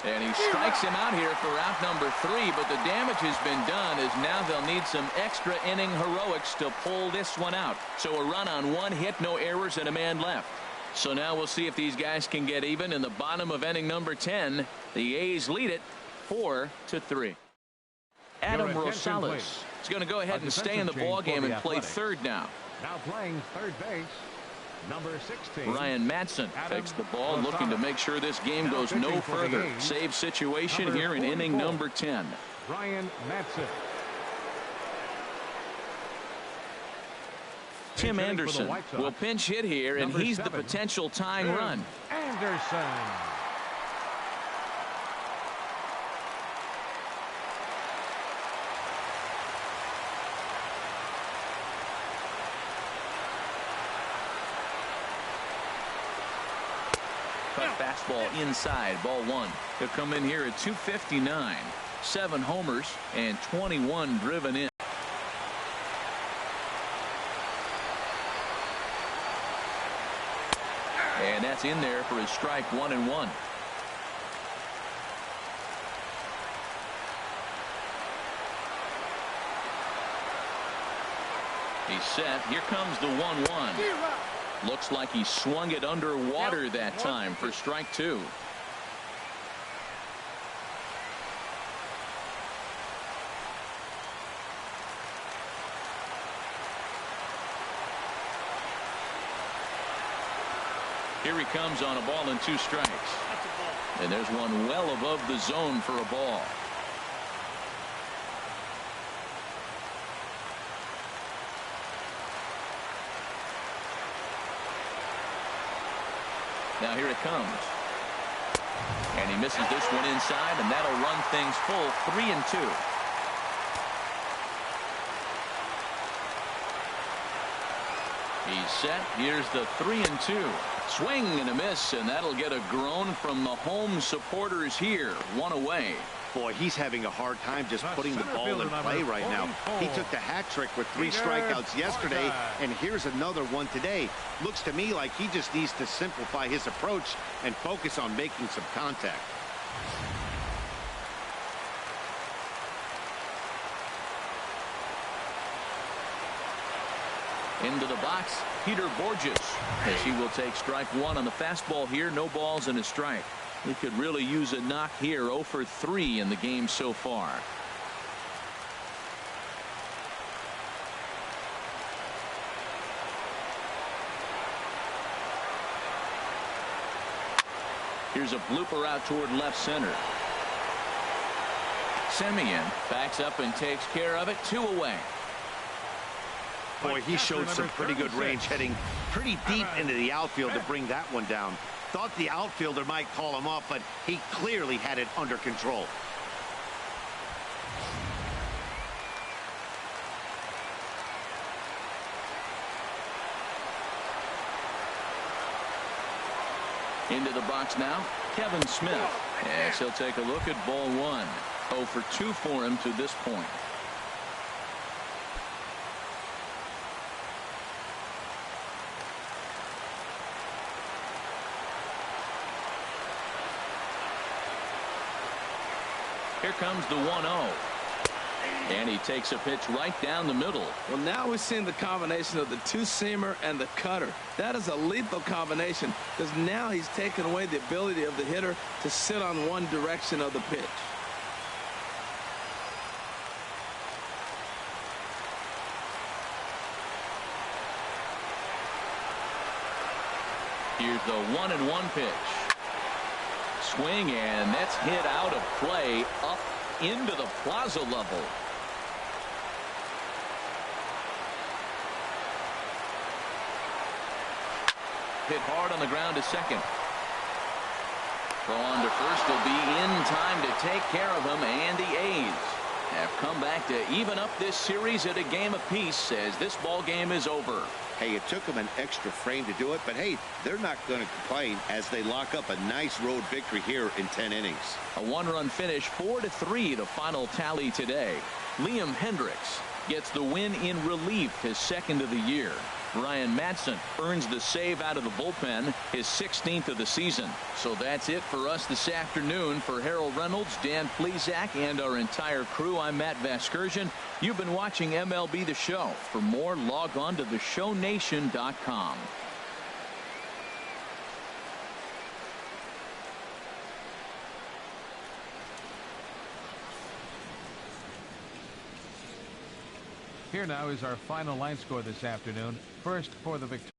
And he strikes him out here for out number 3, but the damage has been done as now they'll need some extra inning heroics to pull this one out. So a run on 1 hit, no errors, and a man left. So now we'll see if these guys can get even in the bottom of inning number 10. The A's lead it 4-3. Adam Rosales is going to go ahead and stay in the ball game and play third now. Now playing third base, number 16. Ryan Madsen takes the ball, looking to make sure this game goes no further. Save situation here in inning number 10. Ryan Madsen. Tim Anderson will pinch hit here, and he's the potential tying run. Anderson. Cut fastball inside, ball 1. He'll come in here at 259. 7 homers and 21 driven in. And that's in there for his strike 1-1. He's set. Here comes the 1-1. Looks like he swung it underwater that time for strike 2. Here he comes on a ball and 2 strikes. And there's one well above the zone for a ball. Now here it comes. And he misses this one inside, and that'll run things full 3-2. He's set. Here's the 3-2. Swing and a miss, and that'll get a groan from the home supporters here. 1 away. Boy, he's having a hard time just putting the ball in play right now. He took the hat trick with 3 strikeouts yesterday, and here's another one today. Looks to me like he just needs to simplify his approach and focus on making some contact. Into the box, Peter Borges, as he will take strike 1 on the fastball here. No balls and a strike. He could really use a knock here. 0 for 3 in the game so far. Here's a blooper out toward left center. Semien backs up and takes care of it. 2 away. Boy, he showed some pretty good range, heading pretty deep into the outfield to bring that one down. Thought the outfielder might call him up, but he clearly had it under control. Into the box now, Kevin Smith. Yes, he'll take a look at ball 1. 0 for 2 for him to this point. Here comes the 1-0. And he takes a pitch right down the middle. Well, now we're seeing the combination of the 2-seamer and the cutter. That is a lethal combination, because now he's taken away the ability of the hitter to sit on one direction of the pitch. Here's the 1-1 pitch. Swing, and that's hit out of play up into the plaza level. Hit hard on the ground to second. Throw on to first will be in time to take care of him, and the A's have come back to even up this series at a game apiece as this ball game is over. Hey, it took them an extra frame to do it, but hey, they're not going to complain as they lock up a nice road victory here in 10 innings. A one-run finish, 4-3 the final tally today. Liam Hendricks gets the win in relief, his second of the year. Ryan Madsen earns the save out of the bullpen, his 16th of the season. So that's it for us this afternoon. For Harold Reynolds, Dan Plesac, and our entire crew, I'm Matt Vasgersian. You've been watching MLB The Show. For more, log on to theshownation.com. Here now is our final line score this afternoon. First for the victory.